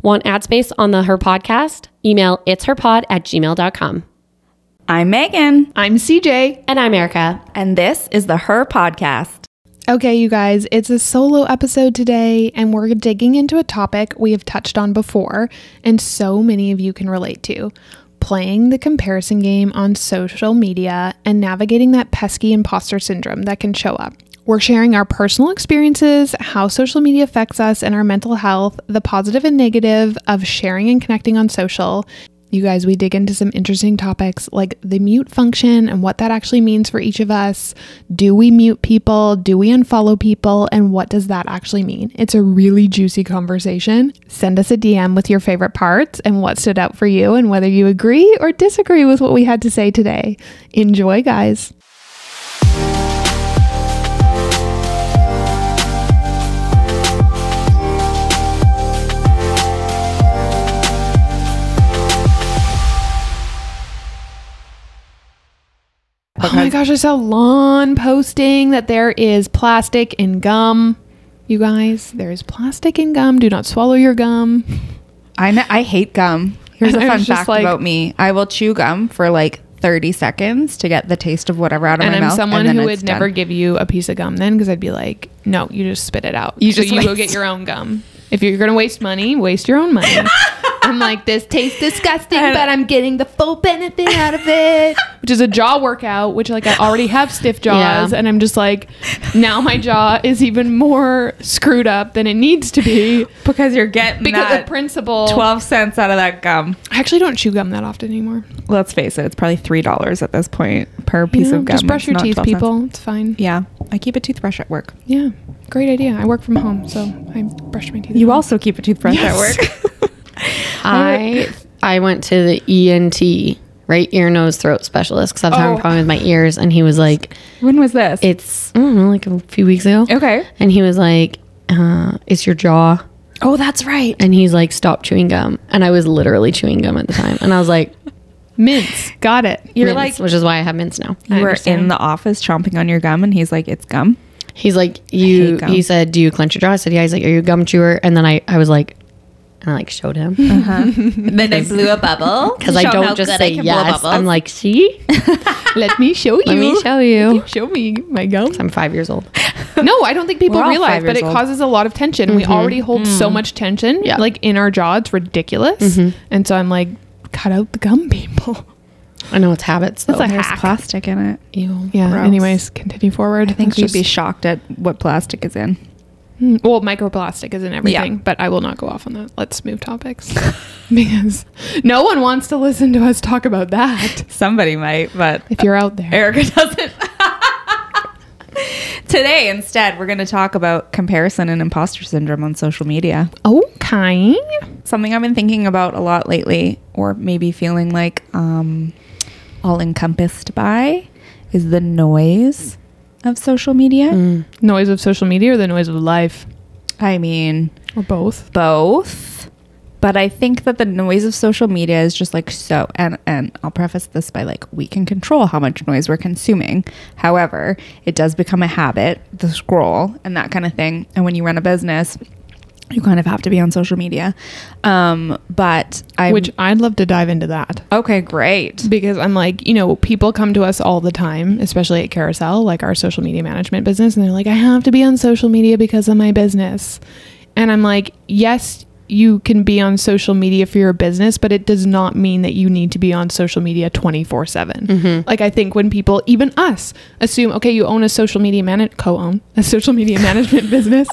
Want ad space on the Her podcast? Email itsherpod@gmail.com. I'm Megan. I'm CJ. And I'm Erica. And this is the Her podcast. Okay, you guys, it's a solo episode today, and we're digging into a topic we have touched on before, and so many of you can relate to. Playing the comparison game on social media and navigating that pesky imposter syndrome that can show up. We're sharing our personal experiences, how social media affects us and our mental health, the positive and negative of sharing and connecting on social. You guys, we dig into some interesting topics like the mute function and what that actually means for each of us. Do we mute people? Do we unfollow people? And what does that actually mean? It's a really juicy conversation. Send us a DM with your favorite parts and what stood out for you and whether you agree or disagree with what we had to say today. Enjoy, guys. Oh my gosh, I saw Lon posting that there is plastic in gum. You guys, there is plastic in gum. Do not swallow your gum. I hate gum. Here's And a I fun was just fact like- about me. I will chew gum for like 30 seconds to get the taste of whatever out of And my I'm mouth. someone then who it's would never done. give you a piece of gum then, because I'd be like, no, you just spit it out. You So just you go waste. get your own gum. If you're going to waste money, waste your own money. I'm like, this tastes disgusting, but I'm getting the full benefit out of it. Which is a jaw workout, which like I already have stiff jaws. Yeah. And I'm just like, now my jaw is even more screwed up than it needs to be. Because you're getting Because that the principle. 12 cents out of that gum. I actually don't chew gum that often anymore. Let's face it, it's probably $3 at this point per piece You know, of gum. just brush It's your not teeth, 12 cents. people. It's fine. Yeah, I keep a toothbrush at work. Yeah. Great idea. I work from home, so I brush my teeth. You at home. also keep a toothbrush at work. I went to the ENT, right? Ear, nose, throat specialist, because I was having a problem with my ears. And he was like, When was this? it's, I don't know, like a few weeks ago. Okay. And he was like, it's your jaw. Oh, that's right. And he's like, stop chewing gum. And I was literally chewing gum at the time. And I was like, Mints. Got it. You're mints, like, which is why I have mints now. you I were understand. in the office chomping on your gum, and he's like, it's gum. He's like, hate gum. he said, do you clench your jaw? I said, yeah. He's like, are you a gum chewer? And then I was like, and I like showed him. And then I blew a bubble. Because I don't just say yes. I'm like, see? Let me show you. Let me show you. Show me my gum. I'm 5 years old. No, I don't think people We're all realize, 5 but years it old. causes a lot of tension. We already hold so much tension, Yeah. like in our jaw. It's ridiculous. And so I'm like, cut out the gum, people. I know it's habits, though. It's like There's hack. plastic in it. Ew. Yeah. Gross. Anyways, continue forward. I think Let's you'd just- be shocked at what plastic is in. Well, microplastic is in everything, but I will not go off on that. Let's move topics because no one wants to listen to us talk about that. Somebody might, but If you're out there, Erica doesn't. Today, instead, we're going to talk about comparison and imposter syndrome on social media. okay. Something I've been thinking about a lot lately, or maybe feeling like all encompassed by, is the noise of social media. Noise of social media or the noise of life, I mean, or both. both. But I think that the noise of social media is just like so, and I'll preface this by like, we can control how much noise we're consuming. However, it does become a habit, the scroll and that kind of thing. And when you run a business, you kind of have to be on social media. But Which I'd love to dive into that. okay, great. Because I'm like, you know, people come to us all the time, especially at Carousel, like our social media management business. And they're like, I have to be on social media because of my business. And I'm like, yes, you can be on social media for your business, but it does not mean that you need to be on social media 24/7. Like I think when people, even us, assume, okay, you own a social media co-own a social media management business.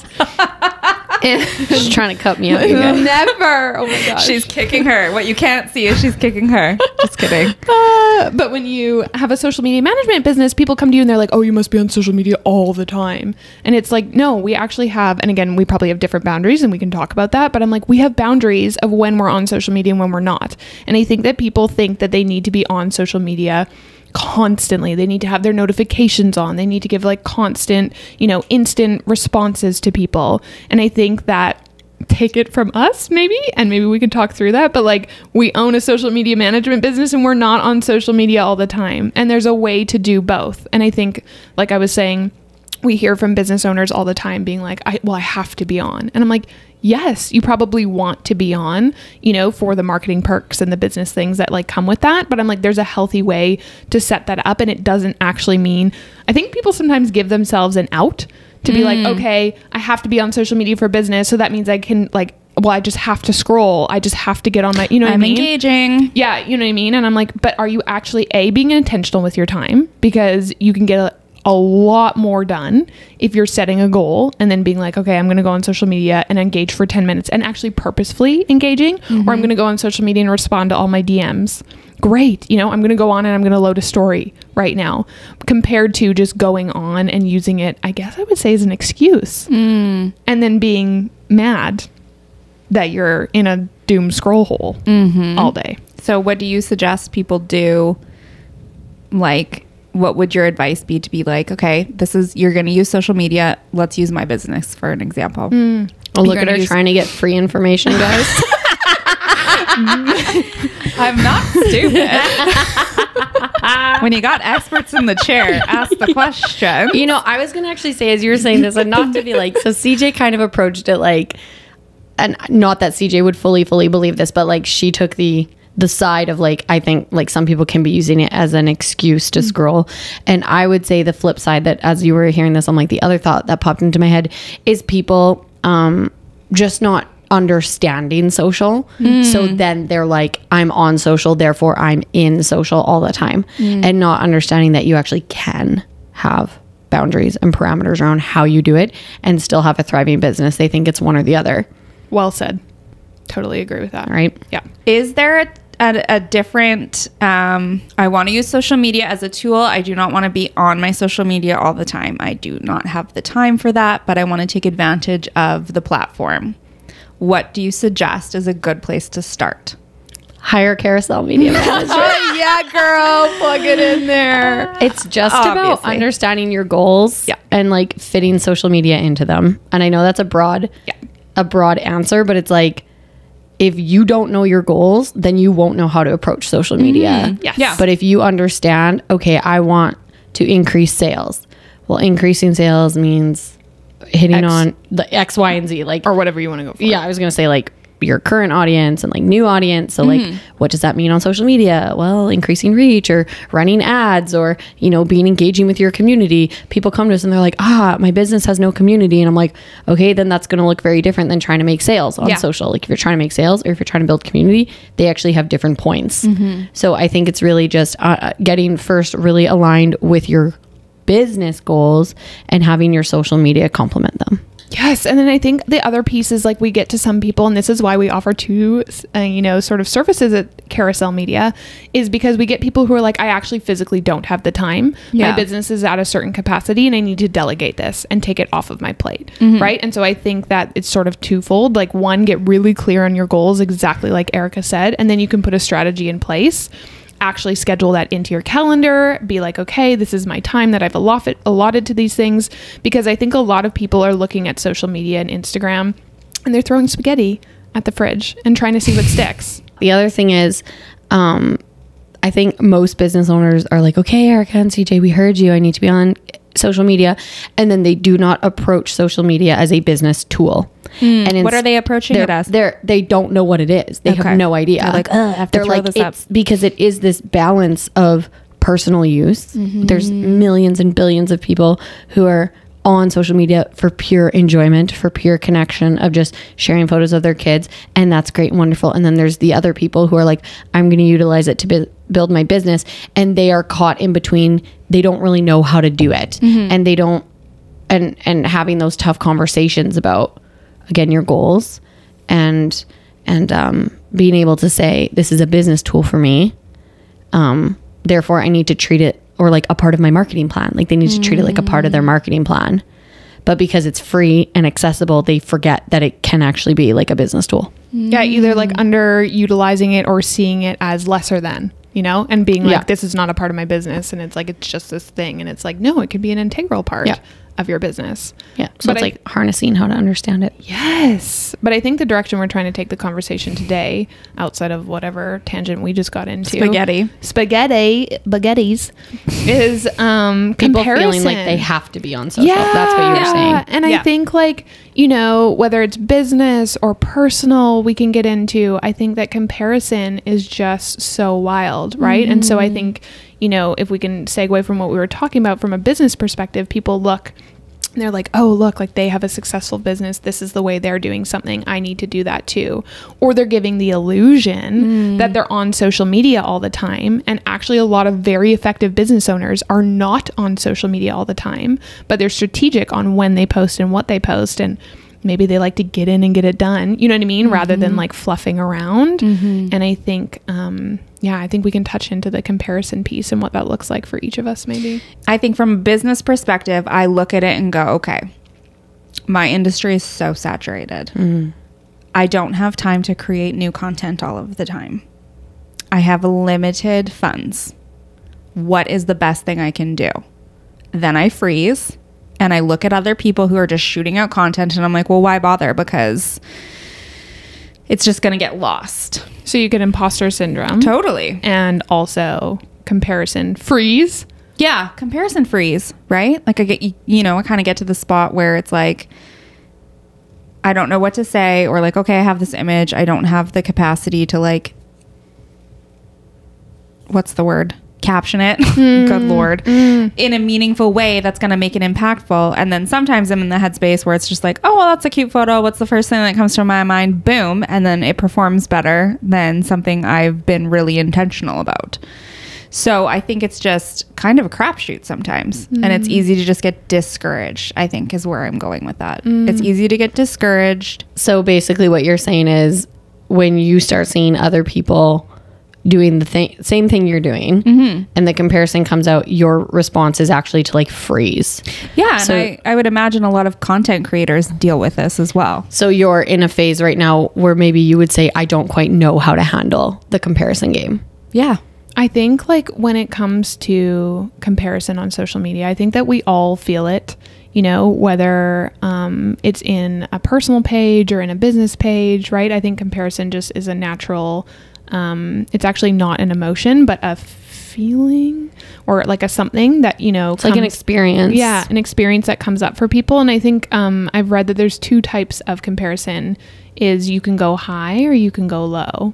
And She's trying to cut me out. never. Oh my gosh. She's kicking her. What you can't see is she's kicking her. Just kidding. But when you have a social media management business, people come to you and they're like, oh, you must be on social media all the time. And it's like, no, we actually have, and again, we probably have different boundaries and we can talk about that. But I'm like, we have boundaries of when we're on social media and when we're not. And I think that people think that they need to be on social media constantly. They need to have their notifications on. They need to give like constant, you know, instant responses to people. And I think that, take it from us maybe, and maybe we can talk through that, but like we own a social media management business and we're not on social media all the time. And there's a way to do both. And I think, like I was saying, we hear from business owners all the time being like, I have to be on. And I'm like, yes, you probably want to be on, you know, for the marketing perks and the business things that like come with that. But I'm like, there's a healthy way to set that up. And it doesn't actually mean, I think people sometimes give themselves an out to be like, okay, I have to be on social media for business. So that means I can like, well, I just have to scroll. I just have to get on my, you know what I mean? I'm engaging. Yeah. You know what I mean? And I'm like, but are you actually being intentional with your time? Because you can get a lot more done if you're setting a goal and then being like, okay, I'm going to go on social media and engage for 10 minutes and actually purposefully engaging, or I'm going to go on social media and respond to all my DMs. Great. You know, I'm going to go on and I'm going to load a story right now, compared to just going on and using it, I guess I would say, as an excuse and then being mad that you're in a doom scroll hole all day. So what do you suggest people do? Like, what would your advice be to be like, okay, you're going to use social media. Let's use my business for an example. Oh, look at her trying to get free information, guys. I'm not stupid. When you got experts in the chair, ask the question. You know, I was going to actually say, as you were saying this, and not to be like, so CJ kind of approached it like, and not that CJ would fully believe this, but like she took the side of like, I think like some people can be using it as an excuse to scroll. And I would say the flip side, that as you were hearing this, I'm like, the other thought that popped into my head is people just not understanding social. So then they're like, I'm on social, therefore I'm in social all the time, and not understanding that you actually can have boundaries and parameters around how you do it and still have a thriving business. They think it's one or the other. Well said. Totally agree with that. Right? Yeah. Is there a different, I want to use social media as a tool. I do not want to be on my social media all the time. I do not have the time for that, but I want to take advantage of the platform. What do you suggest is a good place to start? Hire carousel media manager. Oh, yeah, girl. Plug it in there. It's just about understanding your goals and like fitting social media into them. And I know that's a broad answer, but it's like, if you don't know your goals, then you won't know how to approach social media. Yes. Yeah. But if you understand, okay, I want to increase sales. Well, increasing sales means hitting on the X, Y, and Z, like, or whatever you want to go for. Yeah, I was going to say like your current audience and like new audience. So like, what does that mean on social media? Well, increasing reach or running ads or, you know, being engaging with your community. People come to us and they're like, my business has no community. And I'm like, okay, then that's going to look very different than trying to make sales on social. Like if you're trying to make sales or if you're trying to build community, they actually have different points. So I think it's really just getting first really aligned with your business goals and having your social media complement them. Yes. And then I think the other piece is like we get to some people, and this is why we offer two, sort of services at Carousel Media, is because we get people who are like, I actually physically don't have the time. My business is at a certain capacity and I need to delegate this and take it off of my plate. Right. And so I think that it's sort of twofold. Like one, get really clear on your goals, exactly like Erica said, and then you can put a strategy in place. Actually schedule that into your calendar, be like, okay, this is my time that I've allotted to these things. Because I think a lot of people are looking at social media and Instagram and they're throwing spaghetti at the fridge and trying to see what sticks. The other thing is, I think most business owners are like, okay, Erica and CJ, we heard you. I need to be on social media. And then they do not approach social media as a business tool. And what are they approaching it as? They don't know what it is. They have no idea. They're like, I have to throw this up. Because it is this balance of personal use. There's millions and billions of people who are on social media for pure enjoyment, for pure connection of just sharing photos of their kids. And that's great and wonderful. And then there's the other people who are like, I'm going to utilize it to build my business. And they are caught in between. They don't really know how to do it. And they don't, and having those tough conversations about, again, your goals and being able to say, this is a business tool for me. Therefore I need to treat it or like a part of my marketing plan. Like they need to treat it like a part of their marketing plan. But because it's free and accessible, they forget that it can actually be like a business tool. Yeah. Either like underutilizing it or seeing it as lesser than, you know, and being like, this is not a part of my business. And it's like, it's just this thing. And it's like, no, it could be an integral part of your business. Yeah. So it's like harnessing how to understand it. Yes. But I think the direction we're trying to take the conversation today, outside of whatever tangent we just got into, spaghettis, is people comparison. Feeling like they have to be on social. That's what you were saying. And I think like, you know, whether it's business or personal, we can get into, I think that comparison is just so wild, right? And so I think, you know, if we can segue from what we were talking about from a business perspective, people look, they're like, oh, look, like they have a successful business. This is the way they're doing something. I need to do that too. Or they're giving the illusion that they're on social media all the time. And actually a lot of very effective business owners are not on social media all the time, but they're strategic on when they post and what they post. And maybe they like to get in and get it done, you know what I mean? Rather than like fluffing around. And I think, I think we can touch into the comparison piece and what that looks like for each of us maybe. I think from a business perspective, I look at it and go, okay, my industry is so saturated. I don't have time to create new content all of the time. I have limited funds. What is the best thing I can do? Then I freeze and I look at other people who are just shooting out content and I'm like, well, why bother? Because it's just going to get lost. So you get imposter syndrome. Totally. And also comparison freeze. Yeah. Comparison freeze, right? Like I get, you know, I kind of get to the spot where it's like, I don't know what to say, or like, okay, I have this image. I don't have the capacity to like, what's the word? Caption it. Good Lord. In a meaningful way that's going to make it impactful. And then sometimes I'm in the headspace where it's just like, oh, well, that's a cute photo. What's the first thing that comes to my mind? Boom. And then it performs better than something I've been really intentional about. So I think it's just kind of a crapshoot sometimes. And it's easy to just get discouraged, I think, is where I'm going with that. It's easy to get discouraged. So basically what you're saying is when you start seeing other people doing the same thing you're doing and the comparison comes out, your response is actually to like freeze. Yeah. So, and I would imagine a lot of content creators deal with this as well. So you're in a phase right now where maybe you would say, I don't quite know how to handle the comparison game. Yeah. I think like when it comes to comparison on social media, I think that we all feel it, you know, whether it's in a personal page or in a business page, right? I think comparison just is a natural, it's actually not an emotion, but a feeling or like a something that, you know, it's like an experience. Yeah. An experience that comes up for people. And I think I've read that there's two types of comparison is you can go high or you can go low,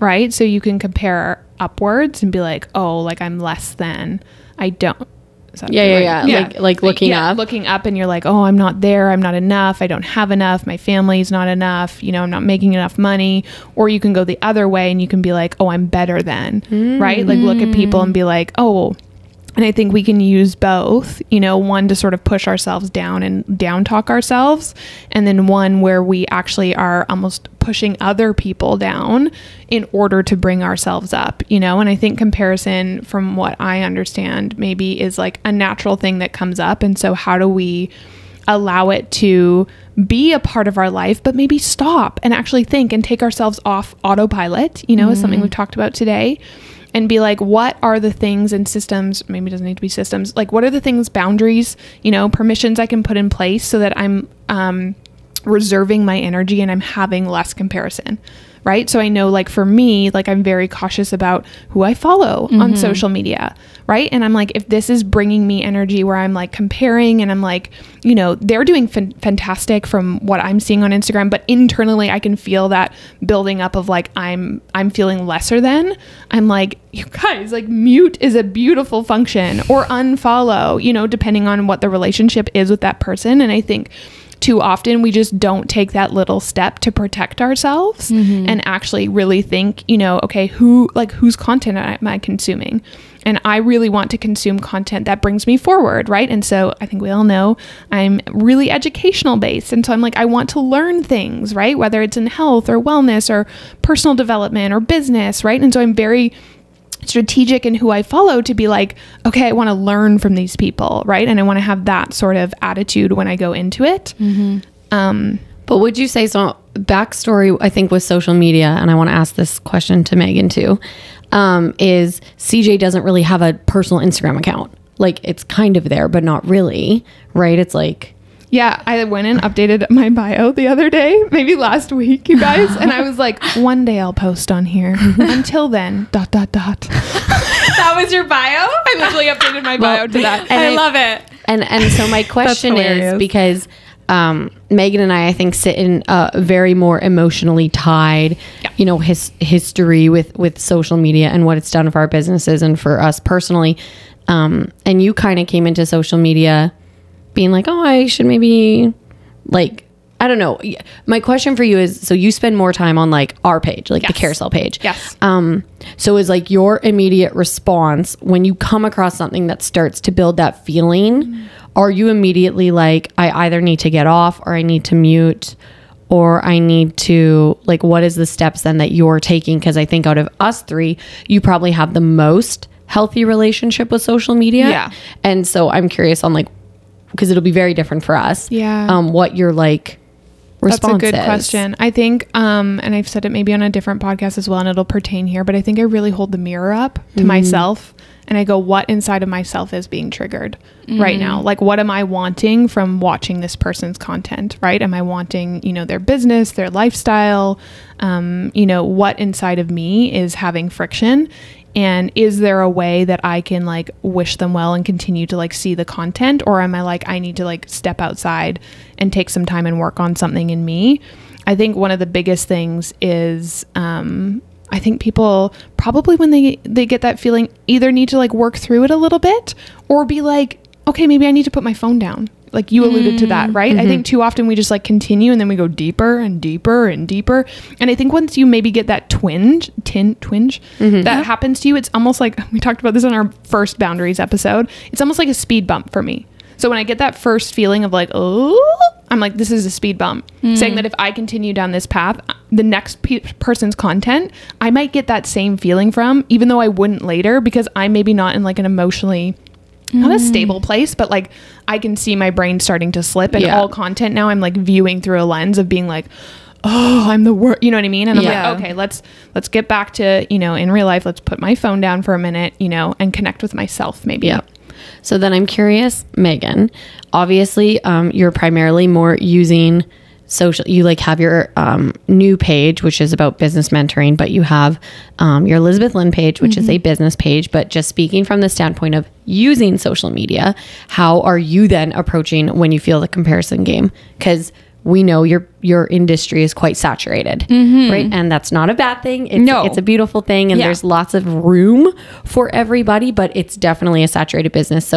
right? So you can compare upwards and be like, oh, like I'm less than, I don't. Yeah. Like looking up. Looking up and you're like, oh, I'm not there. I'm not enough. I don't have enough. My family's not enough. You know, I'm not making enough money. Or you can go the other way and you can be like, oh, I'm better than, right? Like look at people and be like, oh, and I think we can use both, you know, one to sort of push ourselves down and down talk ourselves. And then one where we actually are almost pushing other people down in order to bring ourselves up, you know? And I think comparison, from what I understand, maybe is like a natural thing that comes up. And so how do we allow it to be a part of our life, but maybe stop and actually think and take ourselves off autopilot, you know, is something we've talked about today. And be like, what are the things and systems, maybe it doesn't need to be systems, like what are the things, boundaries, you know, permissions I can put in place so that I'm reserving my energy and I'm having less comparison, right? So I know like for me, like I'm very cautious about who I follow on social media, right? And I'm like, if this is bringing me energy where I'm like comparing and I'm like, you know, they're doing fantastic from what I'm seeing on Instagram, but internally I can feel that building up of like, I'm feeling lesser than. I'm like, you guys, like mute is a beautiful function, or unfollow, you know, depending on what the relationship is with that person. And I think too often we just don't take that little step to protect ourselves and actually really think, you know, okay, whose content am I consuming? And I really want to consume content that brings me forward, right? And so I think we all know I'm really educational based. And so I'm like, I want to learn things, right? Whether it's in health or wellness or personal development or business, right? And so I'm very strategic in who I follow to be like, okay, I want to learn from these people, right? And I want to have that sort of attitude when I go into it. But would you say, so backstory, I think, with social media, and I want to ask this question to Megan too, is CJ doesn't really have a personal Instagram account. like it's kind of there, but not really, right? It's like, yeah, I went and updated my bio the other day, maybe last week, you guys. And I was like, one day I'll post on here. Until then, ... That was your bio? I literally updated my bio to that. I love it. And so my question is, hilarious. because Megan and I think sit in a very more emotionally tied, you know, history with social media and what it's done for our businesses and for us personally. And you kind of came into social media being like, oh, I should maybe, like, I don't know. My question for you is, so you spend more time on like our page, like the carousel page. Yes. So is like your immediate response when you come across something that starts to build that feeling, are you immediately like, I either need to get off or I need to mute or I need to, like, what is the steps then that you're taking? Because I think out of us three, you probably have the most healthy relationship with social media. Yeah. And so I'm curious on like, because it'll be very different for us. Yeah. What your like response That's a good is. question. I think, and I've said it maybe on a different podcast as well, and it'll pertain here, but I think I really hold the mirror up to myself and I go, what inside of myself is being triggered right now? Like, what am I wanting from watching this person's content, right? Am I wanting, you know, their business, their lifestyle? You know, what inside of me is having friction? And is there a way that I can like wish them well and continue to like see the content? Or am I like, I need to like step outside and take some time and work on something in me? I think one of the biggest things is, I think people probably when they get that feeling either need to like work through it a little bit or be like, okay, maybe I need to put my phone down. Like you alluded to that, right? I think too often we just like continue and then we go deeper and deeper and deeper. And I think once you maybe get that twinge that happens to you, it's almost like, we talked about this in our first boundaries episode. It's almost like a speed bump for me. So when I get that first feeling of like, oh, I'm like, this is a speed bump. Saying that if I continue down this path, the next person's content, I might get that same feeling from, even though I wouldn't later, because I'm maybe not in like an emotionally, not a stable place, but like I can see my brain starting to slip and all content now I'm like viewing through a lens of being like, oh, I'm the worst, you know what I mean? And I'm like, okay, let's get back to, you know, in real life, let's put my phone down for a minute, you know, and connect with myself maybe. Yeah. So then I'm curious, Megan, obviously you're primarily more using social, you like have your new page, which is about business mentoring, but you have your Elizabeth Lynn page, which is a business page. But just speaking from the standpoint of using social media, how are you then approaching when you feel the comparison game? Because we know your industry is quite saturated, right? And that's not a bad thing. It's a beautiful thing. And there's lots of room for everybody, but it's definitely a saturated business.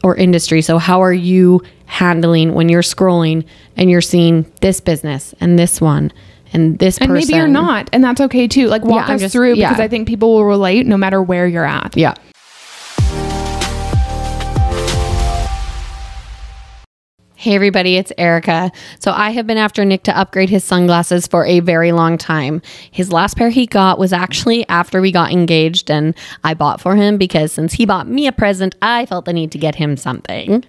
Or industry. So how are you handling when you're scrolling and you're seeing this business and this one and this person? And maybe you're not, and that's okay too. Like walk us through because I think people will relate no matter where you're at. Yeah. Hey everybody, it's Erica. So I have been after Nick to upgrade his sunglasses for a very long time. His last pair he got was actually after we got engaged, and I bought for him because since he bought me a present, I felt the need to get him something.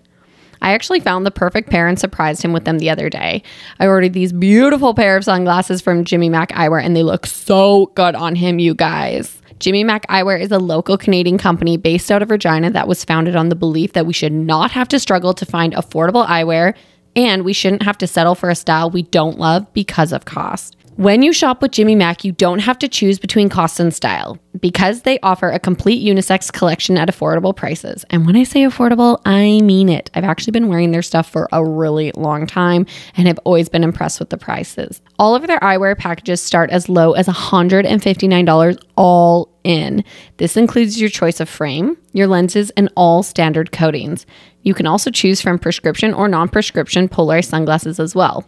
I actually found the perfect pair and surprised him with them the other day. I ordered these beautiful pair of sunglasses from Jimmy Mac Eyewear and they look so good on him, you guys. Jimmy Mac Eyewear is a local Canadian company based out of Regina that was founded on the belief that we should not have to struggle to find affordable eyewear and we shouldn't have to settle for a style we don't love because of cost. When you shop with Jimmy Mac, you don't have to choose between cost and style because they offer a complete unisex collection at affordable prices. And when I say affordable, I mean it. I've actually been wearing their stuff for a really long time and have always been impressed with the prices. All of their eyewear packages start as low as $159 all in. This includes your choice of frame, your lenses, and all standard coatings. You can also choose from prescription or non-prescription polarized sunglasses as well.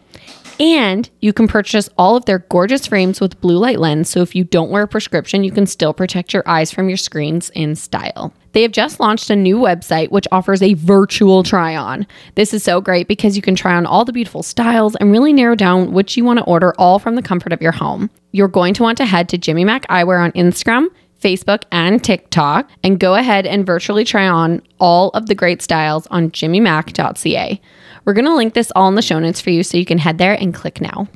And you can purchase all of their gorgeous frames with blue light lens, so if you don't wear a prescription, you can still protect your eyes from your screens in style. They have just launched a new website which offers a virtual try-on. This is so great because you can try on all the beautiful styles and really narrow down which you want to order all from the comfort of your home. You're going to want to head to Jimmy Mac Eyewear on Instagram, Facebook, and TikTok, and go ahead and virtually try on all of the great styles on jimmymac.ca. We're going to link this all in the show notes for you so you can head there and click now.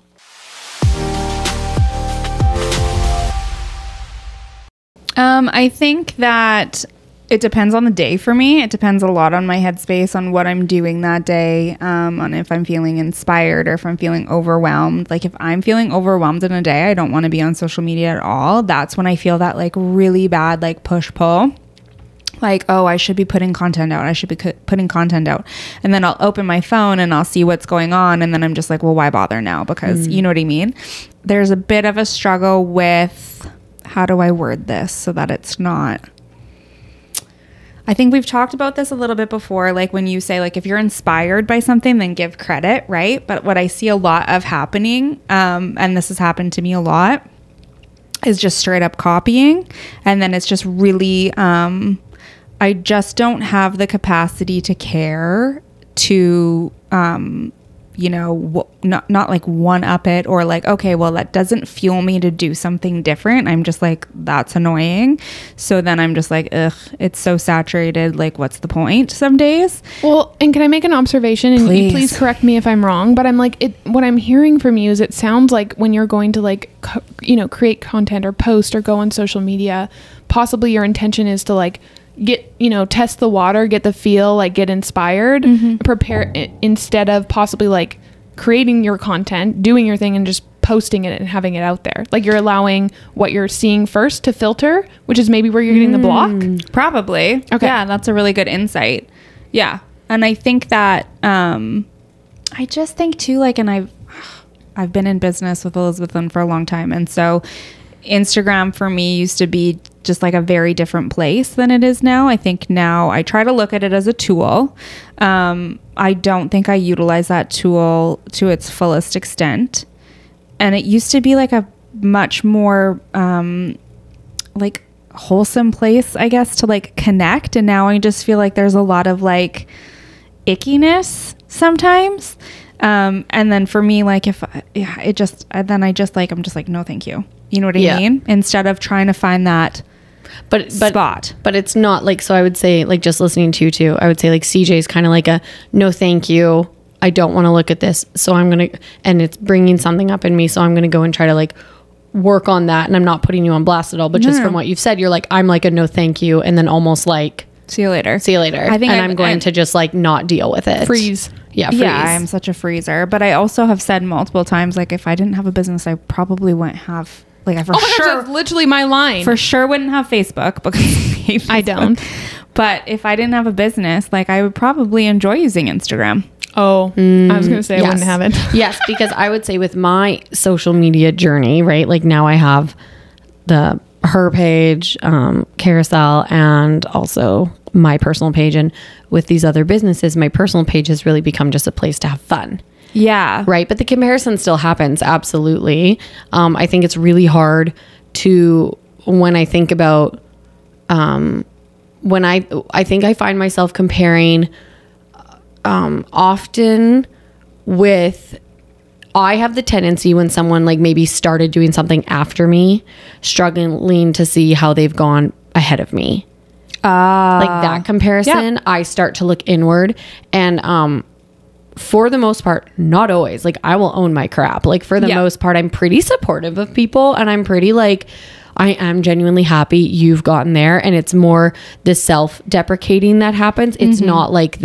I think that It depends on the day for me. It depends a lot on my headspace, on what I'm doing that day, on if I'm feeling inspired or if I'm feeling overwhelmed. Like if I'm feeling overwhelmed in a day, I don't want to be on social media at all. That's when I feel that like really bad like push-pull. Like, oh, I should be putting content out. I should be putting content out. And then I'll open my phone and I'll see what's going on. And then I'm just like, well, why bother now? Because you know what I mean? There's a bit of a struggle with, how do I word this so that it's not... I think we've talked about this a little bit before, like when you say like if you're inspired by something, then give credit, right? But what I see a lot of happening, and this has happened to me a lot, is just straight up copying. And then it's just really, I just don't have the capacity to care to, you know, not like one up it or like, okay, well, that doesn't fuel me to do something different. I'm just like, that's annoying. So then I'm just like, ugh, it's so saturated. Like, what's the point some days? Well, and can I make an observation? And please correct me if I'm wrong, but I'm like, what I'm hearing from you is it sounds like when you're going to like, you know, create content or post or go on social media, possibly your intention is to like, get, you know, test the water, get the feel, like get inspired, prepare instead of possibly like creating your content, doing your thing and just posting it and having it out there. Like you're allowing what you're seeing first to filter, which is maybe where you're getting the block. Probably. Okay. Yeah, that's a really good insight. Yeah. And I think that, I just think too, like, and I've been in business with Elizabeth Lynn for a long time. And so Instagram for me used to be just like a very different place than it is now. I think now I try to look at it as a tool. I don't think I utilize that tool to its fullest extent. And it used to be like a much more like wholesome place, I guess, to like connect. And now I just feel like there's a lot of like ickiness sometimes. And then for me, like if I'm just like, no, thank you. You know what I mean? Instead of trying to find that spot. But it's not like, so I would say like just listening to you too, I would say like CJ's kind of like a no thank you, I don't want to look at this, so I'm gonna, and it's bringing something up in me, so I'm gonna go and try to like work on that. And I'm not putting you on blast at all, but just from what you've said, you're like, I'm like a no thank you, and then almost like see you later. I think I'm going to just like not deal with it. Freeze. Yeah, I'm such a freezer. But I also have said multiple times, like if I didn't have a business, I probably wouldn't have, like, I for sure, that's literally my line. For sure wouldn't have Facebook because I don't. But if I didn't have a business, like I would probably enjoy using Instagram. I was going to say I wouldn't have it. Yes, because I would say with my social media journey, right? Like now I have her page, carousel, and also my personal page. And with these other businesses, my personal page has really become just a place to have fun. Yeah. Right. But the comparison still happens. Absolutely. I think it's really hard to, when I think about, when I think I find myself comparing, often with, I have the tendency when someone like maybe started doing something after me, struggling to see how they've gone ahead of me. Like that comparison, I start to look inward, and, for the most part, not always, like I will own my crap. Like for the most part, I'm pretty supportive of people, and I'm pretty like, I am genuinely happy you've gotten there. And it's more the self-deprecating that happens. It's not like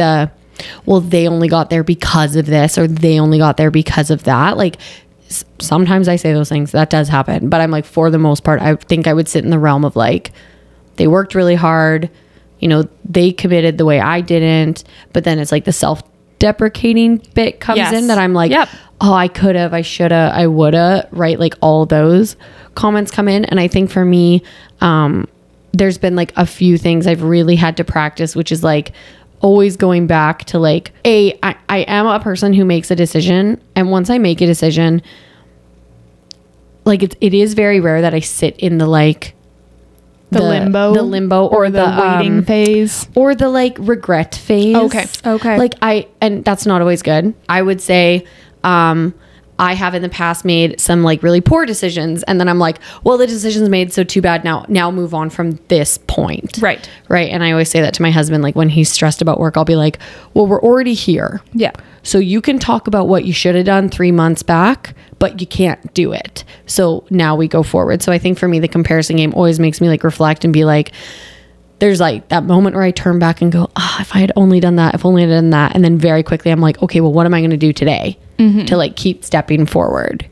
well, they only got there because of this, or they only got there because of that. Like sometimes I say those things, that does happen, but I'm like, for the most part, I think I would sit in the realm of like, they worked really hard, you know, they committed the way I didn't. But then it's like the self-deprecating bit comes in that I'm like, oh, I could have, I should have, I would have, right? Like all those comments come in. And I think for me, there's been like a few things I've really had to practice, which is like always going back to like, I am a person who makes a decision. And once I make a decision, like it is very rare that I sit in the like, the limbo or the waiting phase or the like regret phase. Okay. Like and that's not always good. I would say, I have in the past made some like really poor decisions, and then I'm like, well, the decision's made, so too bad. Now move on from this point. Right. And I always say that to my husband, like when he's stressed about work, I'll be like, well, we're already here. Yeah. So you can talk about what you should have done 3 months back, but you can't do it. So now we go forward. So I think for me, the comparison game always makes me like reflect and be like, there's like that moment where I turn back and go, if I had only done that, if only I had done that. And then very quickly I'm like, okay, well, what am I going to do today to like keep stepping forward?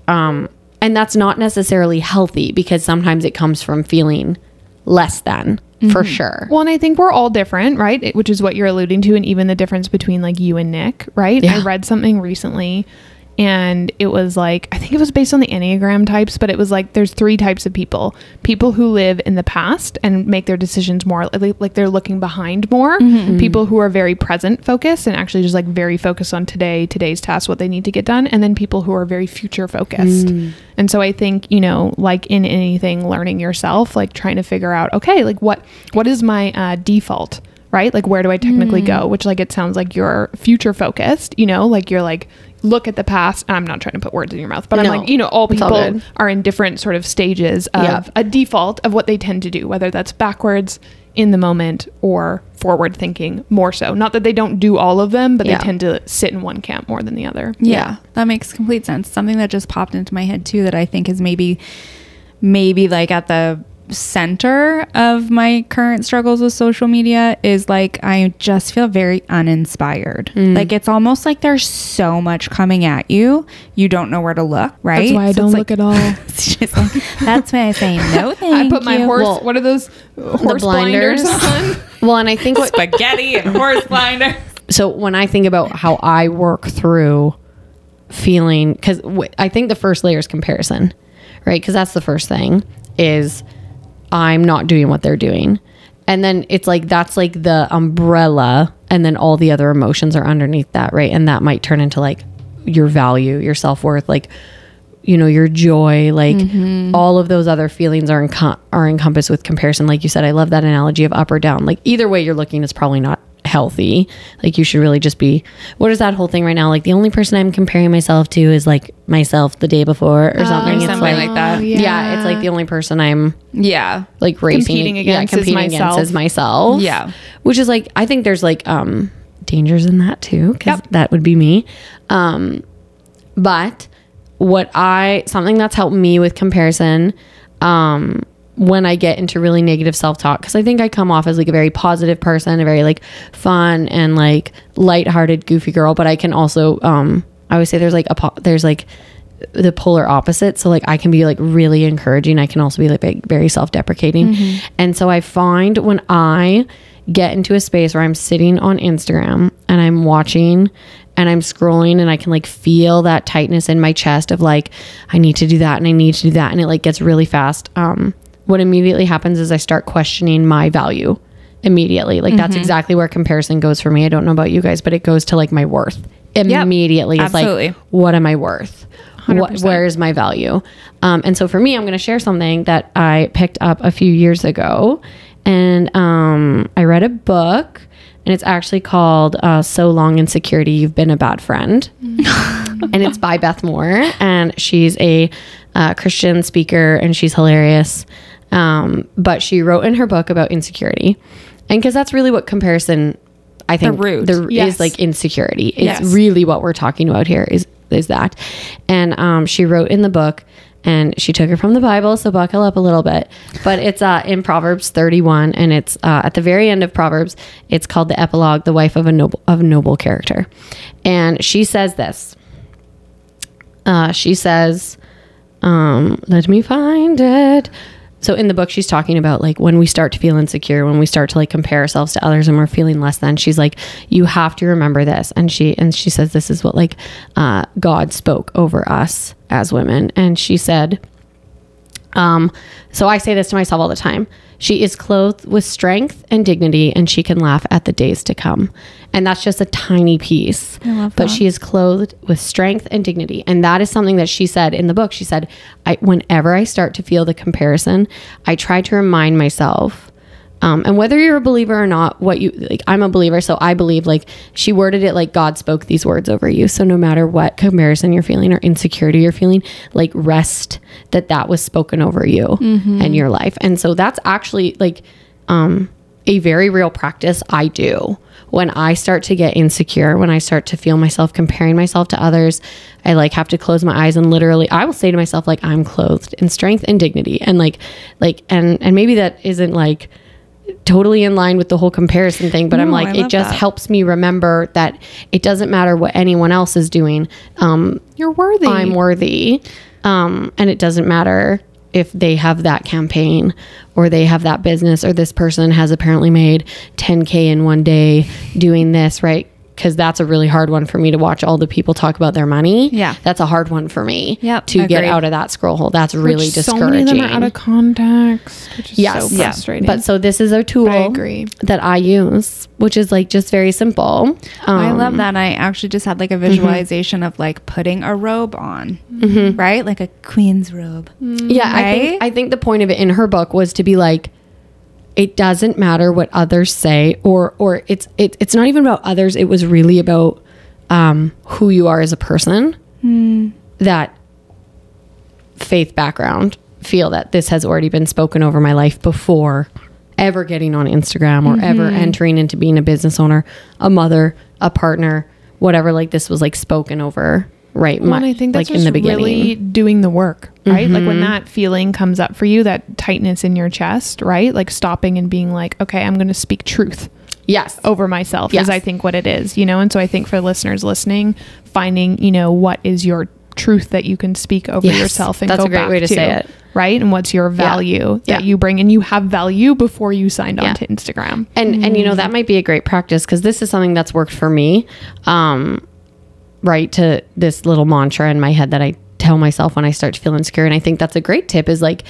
And that's not necessarily healthy, because sometimes it comes from feeling less than, for sure. Well, and I think we're all different, right? Which is what you're alluding to. And even the difference between like you and Nick, right? Yeah. I read something recently, and it was like, I think it was based on the Enneagram types, but it was like, there's 3 types of people who live in the past and make their decisions more like they're looking behind more, people who are very present focused and actually just like very focused on today's task, what they need to get done. And then people who are very future focused. And so I think, you know, like in anything, learning yourself, like trying to figure out, okay, like what is my default, right? Like, where do I technically go? Which, like, it sounds like you're future focused, you know, like you're like, look at the past. I'm not trying to put words in your mouth, but I'm like, you know, all people are in different sort of stages of a default of what they tend to do, whether that's backwards, in the moment, or forward thinking more so. Not that they don't do all of them, but they tend to sit in one camp more than the other. Yeah, that makes complete sense. Something that just popped into my head too, that I think is maybe like at the center of my current struggles with social media is like, I just feel very uninspired. Like, it's almost like there's so much coming at you, you don't know where to look, right? That's why I don't look at all. It's just like, that's why I say no thank I put my horse, what are those horse blinders on? Well, and I think spaghetti and horse blinders. So when I think about how I work through feeling, because I think the first layer is comparison, right? Because that's the first thing, is I'm not doing what they're doing. And then it's like, that's like the umbrella, and then all the other emotions are underneath that, right? And that might turn into like your value, your self-worth, like, you know, your joy, like all of those other feelings are encompassed with comparison. Like you said, I love that analogy of up or down. Like, either way you're looking is probably not healthy. Like, you should really just be, what is that whole thing right now? Like, the only person I'm comparing myself to is like myself the day before or something. It's something like that. Yeah, it's like the only person I'm like racing competing against is myself. Yeah. Which is like, I think there's like dangers in that too, because that would be me. But something that's helped me with comparison, when I get into really negative self-talk, because I think I come off as like a very positive person, a very like fun and like lighthearted, goofy girl, but I can also, I always say there's like the polar opposite. So like, I can be like really encouraging. I can also be like very self-deprecating. And so I find when I get into a space where I'm sitting on Instagram and I'm watching and I'm scrolling and I can like feel that tightness in my chest of like, I need to do that and I need to do that. And it like gets really fast. What immediately happens is I start questioning my value immediately. Like, that's exactly where comparison goes for me. I don't know about you guys, but it goes to like my worth immediately. It's like, what am I worth? Where is my value? And so for me, I'm going to share something that I picked up a few years ago. And I read a book, and it's actually called So Long Insecurity, You've Been a Bad Friend. And it's by Beth Moore, and she's a Christian speaker, and she's hilarious. But she wrote in her book about insecurity. And because that's really what comparison, I think, is like insecurity. It's really what we're talking about here is that. And she wrote in the book, and she took it from the Bible, so buckle up a little bit. But it's in Proverbs 31, and it's at the very end of Proverbs. It's called the epilogue, the wife of a noble character. And she says this. She says, let me find it. So in the book, she's talking about like when we start to feel insecure, when we start to like compare ourselves to others and we're feeling less than, she's like, you have to remember this. And she says, this is what like God spoke over us as women. And she said, so I say this to myself all the time. She is clothed with strength and dignity, and she can laugh at the days to come. And that's just a tiny piece. I love that. But she is clothed with strength and dignity. And that is something that she said in the book. She said, whenever I start to feel the comparison, I try to remind myself, and whether you're a believer or not, I'm a believer. So I believe, like, she worded it like God spoke these words over you. So no matter what comparison you're feeling or insecurity you're feeling, like, rest that was spoken over you and your life. And so that's actually like, a very real practice I do when I start to get insecure, when I start to feel myself comparing myself to others. I like have to close my eyes and literally I will say to myself, like, I'm clothed in strength and dignity. And like, and maybe that isn't like totally in line with the whole comparison thing, but I'm like, it just helps me remember that it doesn't matter what anyone else is doing. You're worthy. I'm worthy. And it doesn't matter if they have that campaign or they have that business, or this person has apparently made 10K in one day doing this, right? Because that's a really hard one for me to watch all the people talk about their money. Yeah. That's a hard one for me Yep, to get agreed. out of that scroll hole. That's really discouraging. So many of them are out of context, which is so frustrating. But so this is a tool I agree. that I use, which is like just very simple. I love that. I actually just had like a visualization of like putting a robe on, right? Like a queen's robe. Yeah. Right? I think the point of it in her book was to be like, it doesn't matter what others say, or it's not even about others. It was really about who you are as a person. That faith background, feel that this has already been spoken over my life before ever getting on Instagram or ever entering into being a business owner, a mother, a partner, whatever. Like this was like spoken over. Right. Well, and I think that's like in the beginning, really doing the work, right? Like when that feeling comes up for you, that tightness in your chest, right? Like stopping and being like, okay, I'm going to speak truth. Yes. Over myself is I think what it is, you know? And so I think for listeners listening, finding, you know, what is your truth that you can speak over yourself and that's go a great back way to say it. Right. And what's your value that you bring, and you have value before you signed on to Instagram. And you know, that might be a great practice, because this is something that's worked for me. Right, to this little mantra in my head that I tell myself when I start to feel insecure. And I think that's a great tip, is like,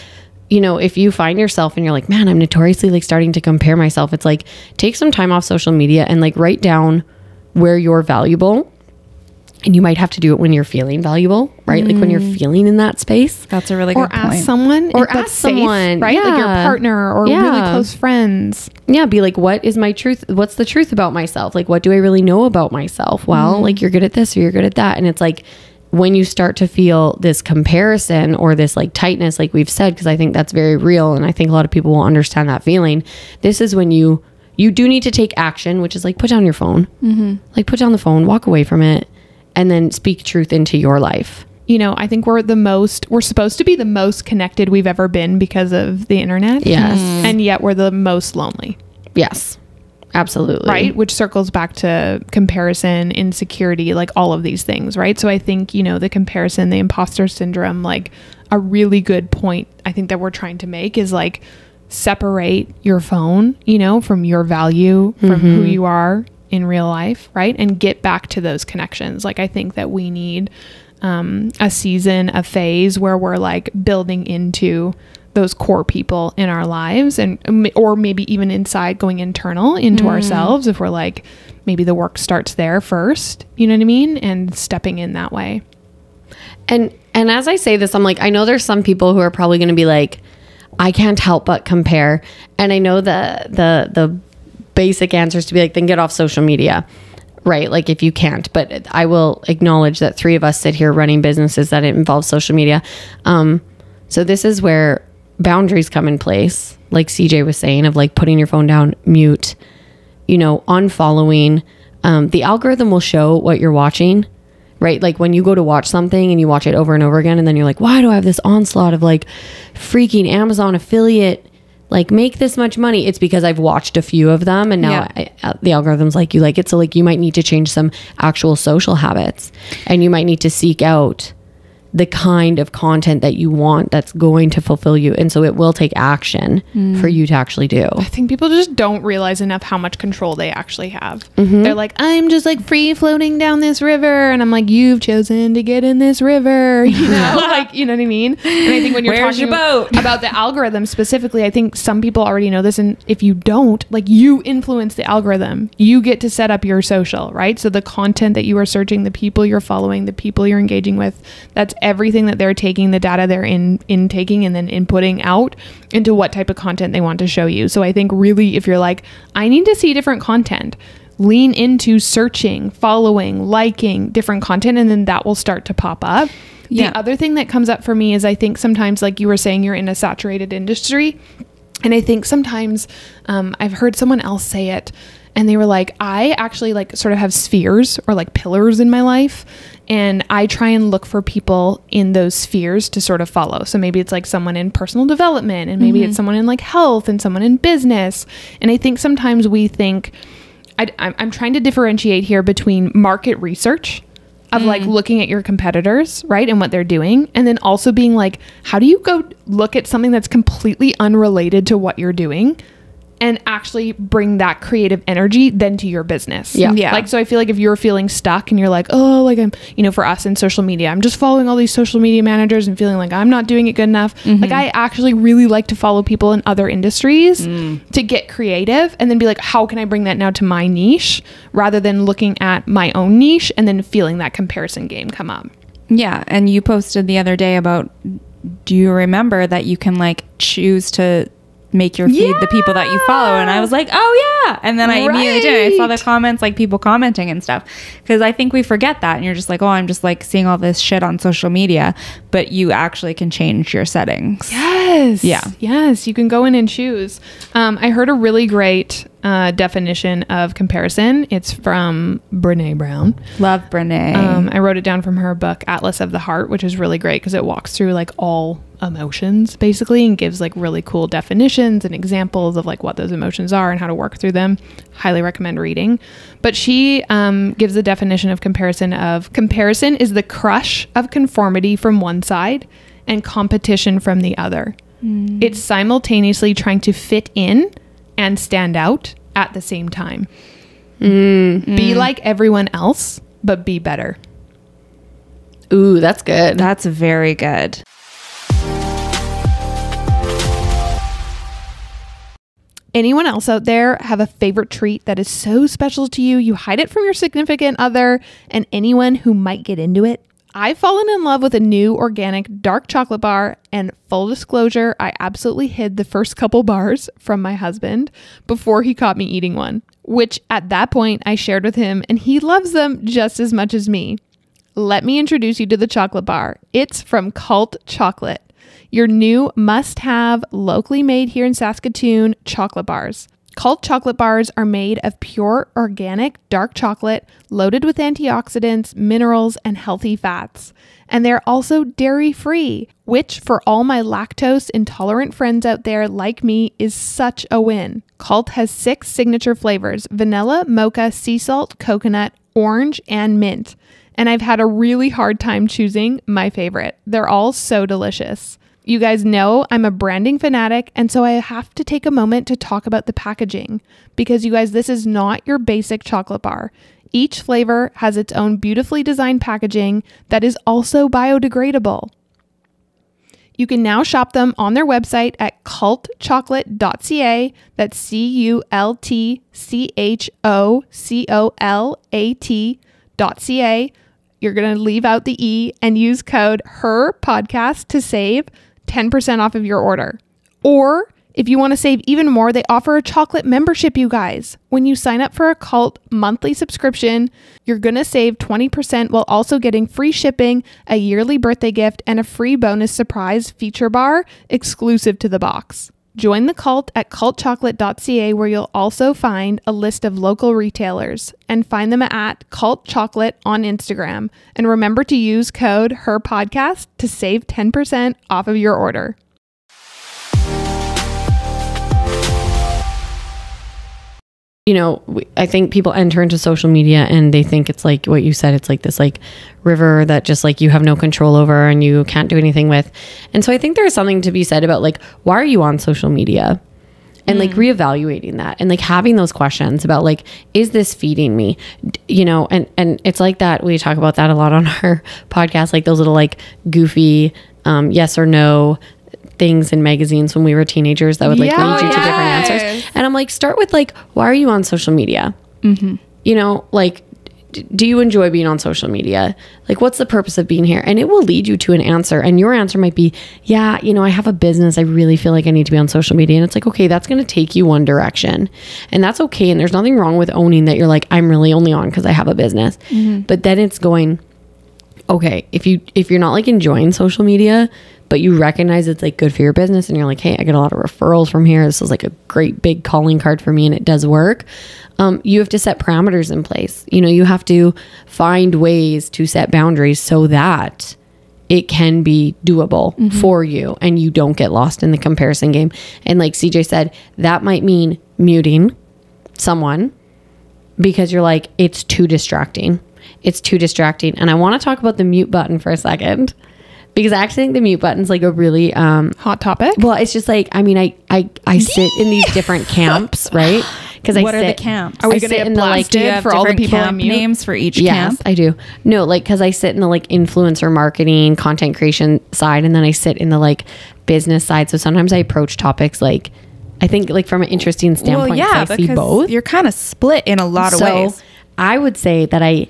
you know, if you find yourself and you're like, man, I'm notoriously like starting to compare myself, it's like, take some time off social media and like write down where you're valuable. And you might have to do it when you're feeling valuable, right? Like when you're feeling in that space. That's a really good point. Ask someone, or ask someone, right? Like your partner or really close friends. Yeah, be like, what is my truth? What's the truth about myself? Like, what do I really know about myself? Well, like you're good at this or you're good at that. And it's like, when you start to feel this comparison or this like tightness, like we've said, because I think that's very real. And I think a lot of people will understand that feeling. This is when you do need to take action, which is like, put down your phone, like put down the phone, walk away from it, and then speak truth into your life. You know, I think we're supposed to be the most connected we've ever been because of the internet. Yes. And yet we're the most lonely. Yes, absolutely. Right. Which circles back to comparison, insecurity, like all of these things. Right. So I think, you know, the comparison, the imposter syndrome, like a really good point I think that we're trying to make is like, separate your phone, you know, from your value, from who you are in real life, right? And get back to those connections. Like I think that we need a season, a phase where we're like building into those core people in our lives, and or maybe even inside, going internal into ourselves, if we're like, maybe the work starts there first, you know what I mean? And stepping in that way. And as I say this, I'm like, I know there's some people who are probably going to be like, I can't help but compare. And I know the basic answer is to be like, then get off social media, right? Like if you can't, but I will acknowledge that 3 of us sit here running businesses that involve social media. So this is where boundaries come in place. Like CJ was saying, of like putting your phone down, mute, you know, unfollowing. The algorithm will show what you're watching, right? Like when you go to watch something and you watch it over and over again, and then you're like, why do I have this onslaught of like freaking Amazon affiliate, like make this much money? It's because I've watched a few of them, and now the algorithm's like, you like it. So like you might need to change some actual social habits, and you might need to seek out the kind of content that you want that's going to fulfill you. And so it will take action for you to actually do. I think people just don't realize enough how much control they actually have. They're like, I'm just like free floating down this river. And I'm like, you've chosen to get in this river, you know, like, you know what I mean? And I think when you're talking about the algorithm specifically, I think some people already know this. And if you don't, like, you influence the algorithm, you get to set up your social, right? So the content that you are searching, the people you're following, the people you're engaging with, that's everything that they're taking, the data they're intaking and then inputting out into what type of content they want to show you. So I think really, if you're like, I need to see different content, lean into searching, following, liking different content, and then that will start to pop up. The other thing that comes up for me is, I think sometimes, like you were saying, you're in a saturated industry. And I think sometimes I've heard someone else say it, And they were like, I actually like sort of have spheres or like pillars in my life. And I try and look for people in those spheres to sort of follow. So maybe it's like someone in personal development, and maybe it's someone in like health, and someone in business. And I think sometimes we think, I'm trying to differentiate here between market research of like looking at your competitors, right, and what they're doing, and then also being like, how do you go look at something that's completely unrelated to what you're doing and actually bring that creative energy then to your business? Yeah. Like, so I feel like if you're feeling stuck and you're like, oh, like I'm, for us in social media, I'm just following all these social media managers and feeling like I'm not doing it good enough. Like, I actually really like to follow people in other industries to get creative and then be like, how can I bring that now to my niche, rather than looking at my own niche and then feeling that comparison game come up. Yeah. And you posted the other day about, do you remember that you can like choose to make your feed the people that you follow? And I was like, oh yeah. And then I immediately did. I saw the comments, like people commenting and stuff, because I think we forget that, and you're just like, oh, I'm just like seeing all this shit on social media, but you actually can change your settings. Yes, you can go in and choose. I heard a really great definition of comparison. It's from Brene Brown. Love Brene. I wrote it down from her book Atlas of the Heart, which is really great because it walks through like all emotions basically and gives like really cool definitions and examples of like what those emotions are and how to work through them. Highly recommend reading. But she gives the definition of comparison is the crush of conformity from one side and competition from the other. It's simultaneously trying to fit in and stand out at the same time. Be like everyone else, but be better. Ooh, that's good. That's very good. Anyone else out there have a favorite treat that is so special to you, you hide it from your significant other and anyone who might get into it? I've fallen in love with a new organic dark chocolate bar, and full disclosure, I absolutely hid the first couple bars from my husband before he caught me eating one, which at that point I shared with him, and he loves them just as much as me. Let me introduce you to the chocolate bar. It's from Cult Chocolate, your new must-have, locally made here in Saskatoon chocolate bars. Cult chocolate bars are made of pure organic dark chocolate loaded with antioxidants, minerals, and healthy fats. And they're also dairy-free, which for all my lactose intolerant friends out there like me is such a win. Cult has 6 signature flavors: vanilla, mocha, sea salt, coconut, orange, and mint. And I've had a really hard time choosing my favorite. They're all so delicious. You guys know I'm a branding fanatic, and so I have to take a moment to talk about the packaging, because you guys, this is not your basic chocolate bar. Each flavor has its own beautifully designed packaging that is also biodegradable. You can now shop them on their website at cultchocolate.ca. That's cultchocolat.ca. You're going to leave out the E and use code HERPODCAST to save 10% off of your order. Or if you want to save even more, they offer a chocolate membership, you guys. When you sign up for a Cult monthly subscription, you're going to save 20% while also getting free shipping, a yearly birthday gift, and a free bonus surprise feature bar exclusive to the box. Join the Cult at cultchocolate.ca, where you'll also find a list of local retailers, and find them at Cult Chocolate on Instagram. And remember to use code HERPODCAST to save 10% off of your order. You know, I think people enter into social media and they think it's like what you said, it's like this like river that just like you have no control over and you can't do anything with. And so I think there's something to be said about like, why are you on social media? And like reevaluating that and like having those questions about like, is this feeding me? You know, and it's like that. We talk about that a lot on our podcast, like those little like goofy yes or no things in magazines when we were teenagers that would like lead you to different answers. And I'm like, start with like, why are you on social media? You know, like, do you enjoy being on social media? Like, what's the purpose of being here? And it will lead you to an answer. And your answer might be, yeah, you know, I have a business. I really feel like I need to be on social media. And it's like, okay, that's going to take you one direction. And that's okay. And there's nothing wrong with owning that you're like, I'm really only on because I have a business. But then it's going, okay, if you're not like enjoying social media, but you recognize it's like good for your business and you're like, hey, I get a lot of referrals from here. This is like a great big calling card for me and it does work. You have to set parameters in place. You know, you have to find ways to set boundaries so that it can be doable for you and you don't get lost in the comparison game. And like CJ said, that might mean muting someone because you're like, it's too distracting. It's too distracting. And I want to talk about the mute button for a second. Because I actually think the mute button's like a really hot topic. Well, it's just like, I mean, I sit in these different camps, right? Because what are the camps? Are we going to get blasted for all the people on mute? Names for each yes, camp? I do. No, like, because I sit in the like influencer marketing, content creation side, and then I sit in the like business side. So sometimes I approach topics like, I think like from an interesting standpoint, well, yeah, I see both. You're kind of split in a lot of ways. I would say that I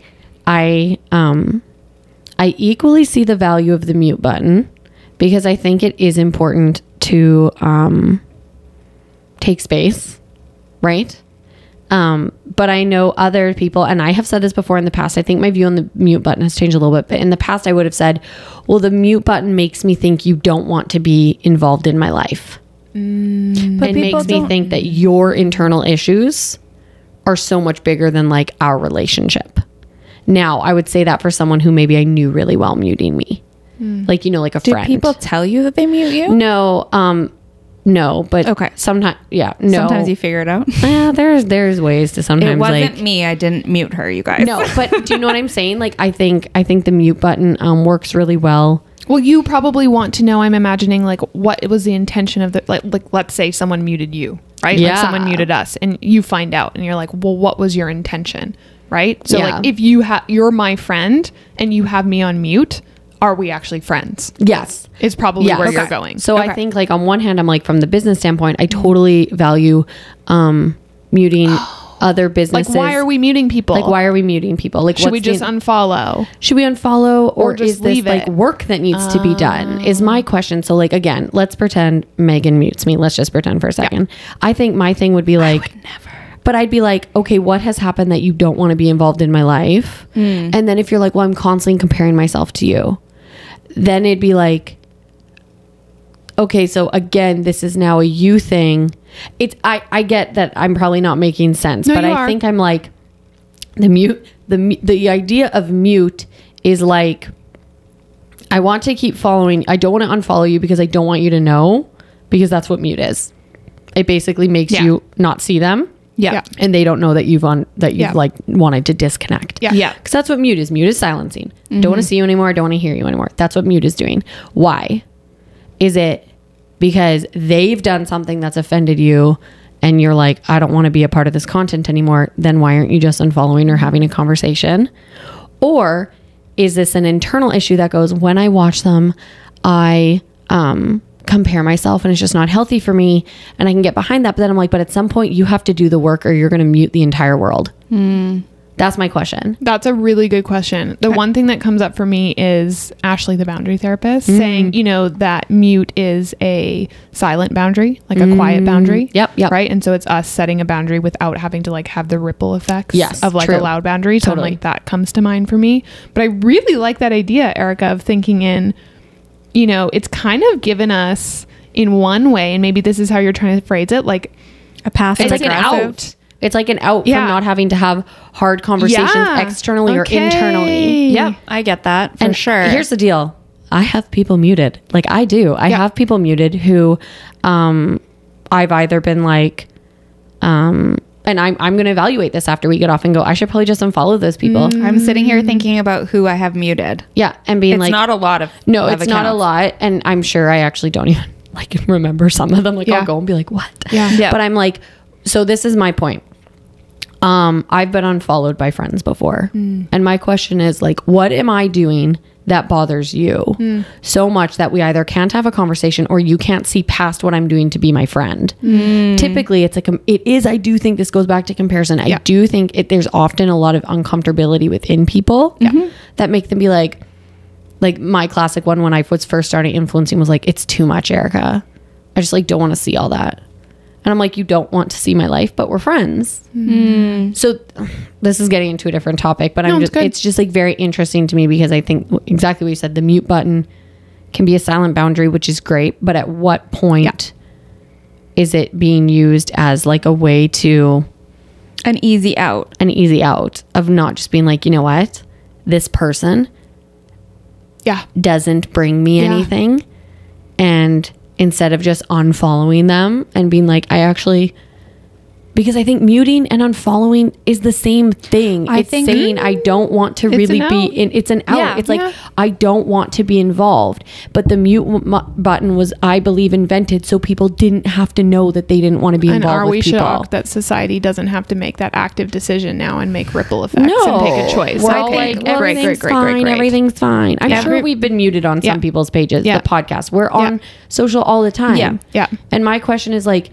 equally see the value of the mute button because I think it is important to take space, right? But I know other people, and I have said this before in the past, I think my view on the mute button has changed a little bit, but in the past I would have said, well, the mute button makes me think you don't want to be involved in my life. But it makes me think that your internal issues are so much bigger than like our relationship. Now, I would say that for someone who maybe I knew really well muting me. Like, you know, like a friend. Do people tell you that they mute you? No, no, but okay. Sometimes, yeah, no. Sometimes you figure it out. Yeah, there's ways to sometimes. It wasn't like, me. I didn't mute her, you guys. No, but do you know what I'm saying? Like, I think the mute button works really well. Well, you probably want to know, I'm imagining, like, what was the intention of the, like let's say someone muted you, right? Yeah. Like someone muted us and you find out and you're like, well, what was your intention? Right? So Yeah. like if you're my friend and you have me on mute, are we actually friends? Yes. Is probably Yes. where Okay. you're going. So I think like on one hand, I'm like from the business standpoint, I totally value muting other businesses. Like, why are we muting people? Like, why are we muting people? Like, should we just unfollow? Should we unfollow or just is this leave like it? work that needs to be done is my question. So like, again, let's pretend Megan mutes me. Let's just pretend for a second. I think my thing would be like, but I'd be like, okay, what has happened that you don't want to be involved in my life? And then if you're like, well, I'm constantly comparing myself to you, then it'd be like, okay, so again, this is now a you thing. I get that I'm probably not making sense, but I think I'm like the idea of mute is like, I want to keep following. I don't want to unfollow you because I don't want you to know, because that's what mute is. It basically makes you not see them. Yeah. And they don't know that you've like wanted to disconnect. Yeah. Because that's what mute is. Mute is silencing. Don't want to see you anymore. Don't want to hear you anymore. That's what mute is doing. Why? Is it because they've done something that's offended you and you're like, I don't want to be a part of this content anymore? Then why aren't you just unfollowing or having a conversation? Or is this an internal issue that goes, when I watch them, I compare myself and it's just not healthy for me, and I can get behind that, but then I'm like, but at some point you have to do the work or you're going to mute the entire world. That's my question. That's a really good question. The one thing that comes up for me is Ashley, the boundary therapist, saying, you know, that mute is a silent boundary, like a quiet boundary. Yep. Right. And so it's us setting a boundary without having to like have the ripple effects of like true. a loud boundary. So Totally. like that comes to mind for me. But I really like that idea, Erica, of thinking in, you know, it's kind of given us in one way, and maybe this is how you're trying to phrase it, like a passive It's like an out. It's like an out from not having to have hard conversations externally or internally. Yeah, I get that for sure. Here's the deal. I have people muted. Like I do. I have people muted who I've either been like, and I'm going to evaluate this after we get off and go, I should probably just unfollow those people. I'm sitting here thinking about who I have muted. Yeah. And being It's not a lot of it's not a accounts. lot. And I'm sure I actually don't even like remember some of them. Like I'll go and be like, what? Yeah. But I'm like, so this is my point. I've been unfollowed by friends before. And my question is like, what am I doing that bothers you so much that we either can't have a conversation or you can't see past what I'm doing to be my friend? Typically I do think this goes back to comparison. I do think there's often a lot of uncomfortability within people that make them be like my classic one when I was first starting influencing was like, it's too much, Erica. I just like don't want to see all that. And I'm like, you don't want to see my life, but we're friends. So this is getting into a different topic, but it's just like very interesting to me because I think exactly what you said, the mute button can be a silent boundary, which is great. But at what point is it being used as like a way to an easy out of not just being like, you know what, this person doesn't bring me anything. And instead of just unfollowing them and being like, because I think muting and unfollowing is the same thing. It's saying I don't want to really be in. It's an out. Yeah, it's like, I don't want to be involved. But the mute button was, I believe, invented so people didn't have to know that they didn't want to be involved with people. And are we shocked that society doesn't have to make that active decision now and make ripple effects and take a choice? We're all like, everything's fine. Everything's fine. I'm sure we've been muted on some people's pages, the podcast. We're on social all the time. Yeah. And my question is like,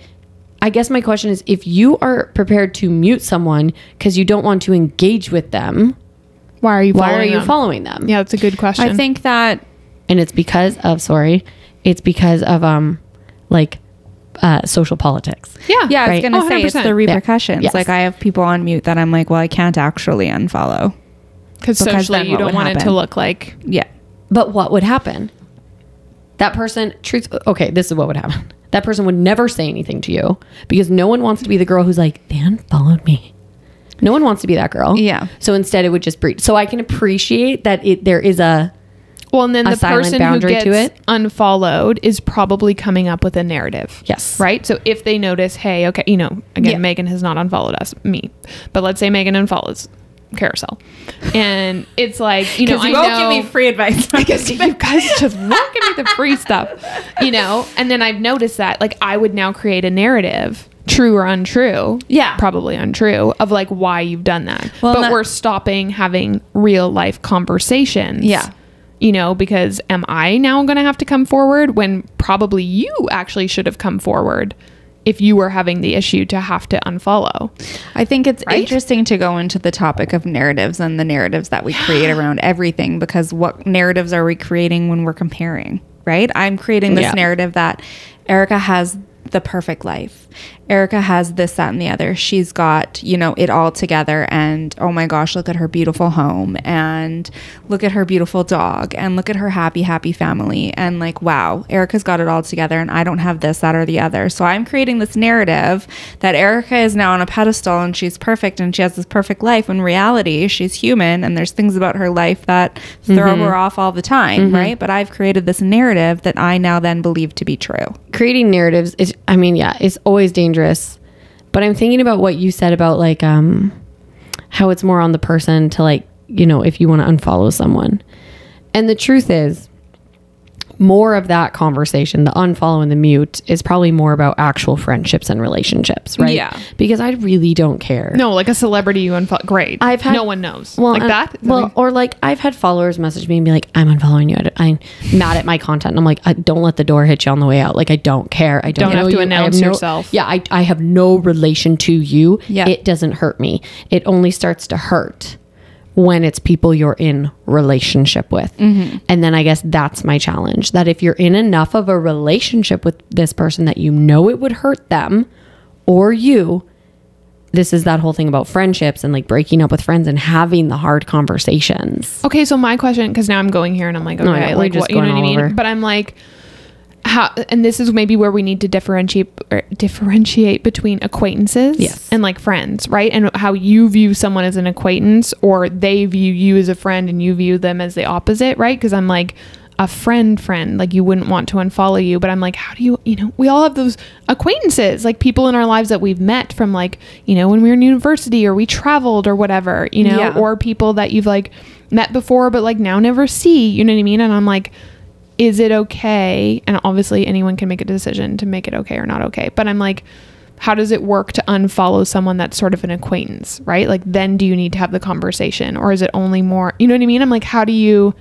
I guess my question is, if you are prepared to mute someone because you don't want to engage with them, why are you following them? Yeah, that's a good question. I think that, and it's because of social politics. Yeah, I was gonna say it's the repercussions. Yes. Like I have people on mute that I'm like, well, I can't actually unfollow because socially you don't want it to look like But what would happen? That person, this is what would happen. That person would never say anything to you because no one wants to be the girl who's like, they unfollowed me. No one wants to be that girl. Yeah. So instead it would just breed. So I can appreciate that there is and then the person who gets unfollowed is probably coming up with a narrative. Yes. Right? So if they notice, hey, okay, again, Megan has not unfollowed me, but let's say Megan unfollows Carousel. And it's like, you won't give me free advice. Because you guys just won't give me the free stuff, and then I've noticed that like I would now create a narrative, true or untrue, probably untrue, of like why you've done that. But we're stopping having real life conversations, because am I now going to have to come forward when probably you actually should have come forward if you were having the issue to have to unfollow? I think it's interesting to go into the topic of narratives and the narratives that we create around everything, because what narratives are we creating when we're comparing, right? I'm creating this narrative that Erica has the perfect life. Erica has this, that, and the other. She's got, it all together. And oh my gosh, look at her beautiful home and look at her beautiful dog and look at her happy family. And like, wow, Erica's got it all together and I don't have this, that, or the other. So I'm creating this narrative that Erica is now on a pedestal and she's perfect and she has this perfect life. When in reality, she's human and there's things about her life that throw her off all the time, right? But I've created this narrative that I now then believe to be true. Creating narratives is, it's always dangerous. But I'm thinking about what you said about like how it's more on the person to like, if you want to unfollow someone. And the truth is, more of that conversation, the unfollow and the mute, is probably more about actual friendships and relationships, right? Yeah. Because I really don't care. No, like a celebrity you unfollow. Great. No one knows. Well, like that? Or like I've had followers message me and be like, I'm unfollowing you. I'm mad at my content. And I'm like, don't let the door hit you on the way out. Like, I don't care. I don't have to announce yourself. Yeah. I have no relation to you. Yeah. It doesn't hurt me. It only starts to hurt when it's people you're in relationship with. And then I guess that's my challenge, that if you're in enough of a relationship with this person that it would hurt them or you, this is that whole thing about friendships and like breaking up with friends and having the hard conversations. Okay, so my question, because now I'm going here and I'm like, okay, like what, you know what I mean? But I'm like, how, and this is maybe where we need to differentiate between acquaintances and like friends, right? And how you view someone as an acquaintance, or they view you as a friend and you view them as the opposite, right? Because I'm like, a friend, like you wouldn't want to unfollow you, but I'm like, how do you we all have those acquaintances, like people in our lives that we've met from like, when we were in university or we traveled or whatever, or people that you've like met before, but like now never see, you know what I mean? And I'm like, is it okay? And obviously anyone can make a decision to make it okay or not okay. But I'm like, how does it work to unfollow someone that's sort of an acquaintance, right? Like, then do you need to have the conversation, or is it only more, you know what I mean? I'm like, how do you,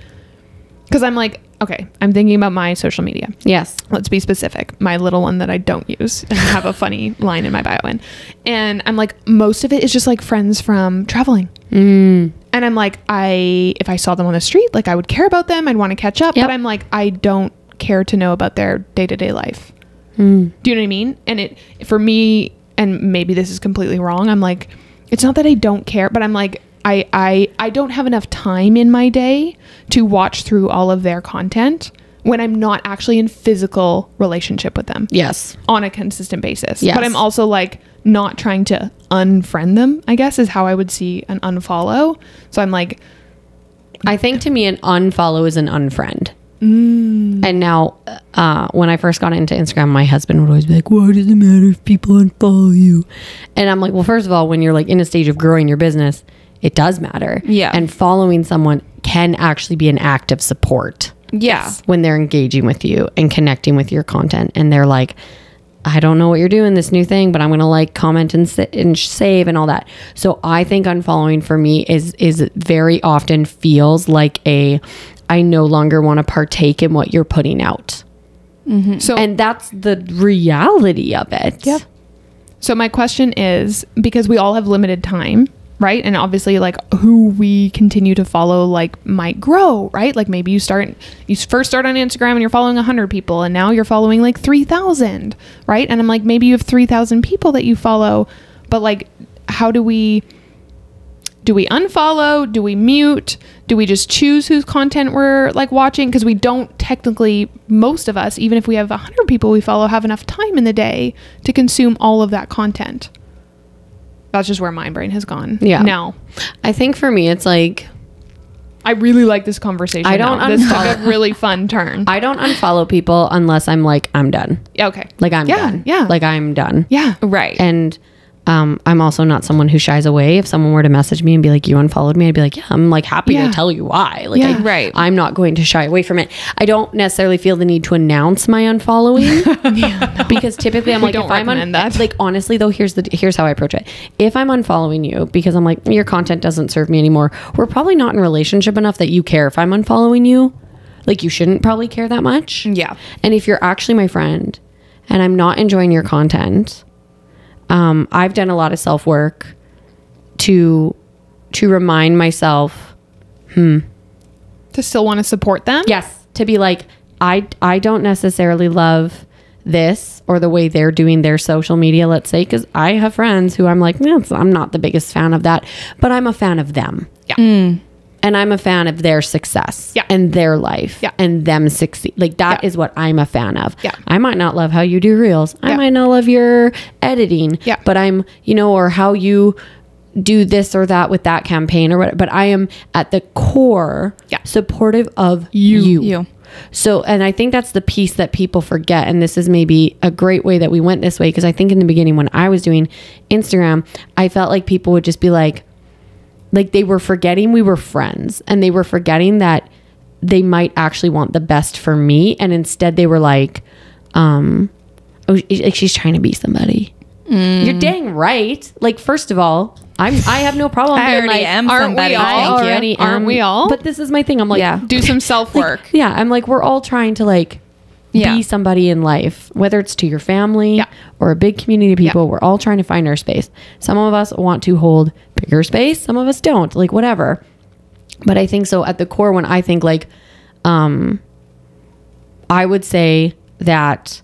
because I'm like, okay, I'm thinking about my social media. Yes. Let's be specific. My little one that I don't use and have a funny line in my bio in. And I'm like, most of it is just like friends from traveling. And I'm like, if I saw them on the street, like I would care about them. I'd want to catch up. But I'm like, I don't care to know about their day-to-day life. Do you know what I mean? And it, for me, and maybe this is completely wrong, I'm like, it's not that I don't care, but I'm like, I don't have enough time in my day to watch through all of their content when I'm not actually in physical relationship with them. Yes. On a consistent basis. Yes. But I'm also like not trying to unfriend them, I guess is how I would see an unfollow. So I'm like, I think to me, an unfollow is an unfriend. And now, when I first got into Instagram, my husband would always be like, why does it matter if people unfollow you? And I'm like, well, first of all, when you're like in a stage of growing your business, it does matter. Yeah. And following someone can actually be an act of support. Yeah. When they're engaging with you and connecting with your content. And they're like, I don't know what you're doing, this new thing, but I'm going to like comment and save and all that. So I think unfollowing for me is very often feels like I no longer want to partake in what you're putting out. so, And that's the reality of it. Yep. So my question is, because we all have limited time, right? And obviously like who we continue to follow like might grow, right? Like maybe you first start on Instagram and you're following 100 people and now you're following like 3,000, right? And I'm like, maybe you have 3,000 people that you follow, but like, how do we unfollow? Do we mute? Do we just choose whose content we're like watching? Because we don't technically, most of us, even if we have 100 people we follow, have enough time in the day to consume all of that content. That's just where my brain has gone. Yeah. Now, I think for me, it's like, I really like this conversation. I don't This took a really fun turn. I don't unfollow people unless I'm like, I'm done. Yeah, okay. Like I'm done. Yeah. Like I'm done. Yeah. Right. And I'm also not someone who shies away. If someone were to message me and be like, you unfollowed me, I'd be like, yeah, I'm like happy Yeah. to tell you why. Like, Yeah. Right. I'm not going to shy away from it. I don't necessarily feel the need to announce my unfollowing because typically I'm like, don't if I'm recommend that. like, honestly though, here's how I approach it. If I'm unfollowing you because I'm like, your content doesn't serve me anymore, we're probably not in a relationship enough that you care if I'm unfollowing you. Like you shouldn't probably care that much. Yeah. And if you're actually my friend and I'm not enjoying your content, I've done a lot of self-work to remind myself, To still want to support them? yes, to be like, I don't necessarily love this or the way they're doing their social media, let's say, because I have friends who I'm like, I'm not the biggest fan of that, but I'm a fan of them. Yeah. And I'm a fan of their success Yeah. and their life Yeah. and them succeed. Like that Yeah. is what I'm a fan of. Yeah. I might not love how you do reels. I Yeah. might not love your editing, Yeah. but I'm, or how you do this or that with that campaign or whatever. But I am at the core Yeah. supportive of you. You. So, and I think that's the piece that people forget. And this is maybe a great way that we went this way. Because I think in the beginning when I was doing Instagram, I felt like people would just be like they were forgetting we were friends and they were forgetting that they might actually want the best for me. And instead they were like, she's trying to be somebody. You're dang right. Like, first of all, I have no problem. I being already like, am aren't somebody. we all? Thank you. already Aren't am. we all? But this is my thing. I'm like, Yeah. Do some self-work. yeah, I'm like, we're all trying to like Yeah. be somebody in life, whether it's to your family Yeah. or a big community of people. Yeah. We're all trying to find our space. Some of us want to hold bigger space. Some of us don't, like whatever. But I think so at the core, when I think like, I would say that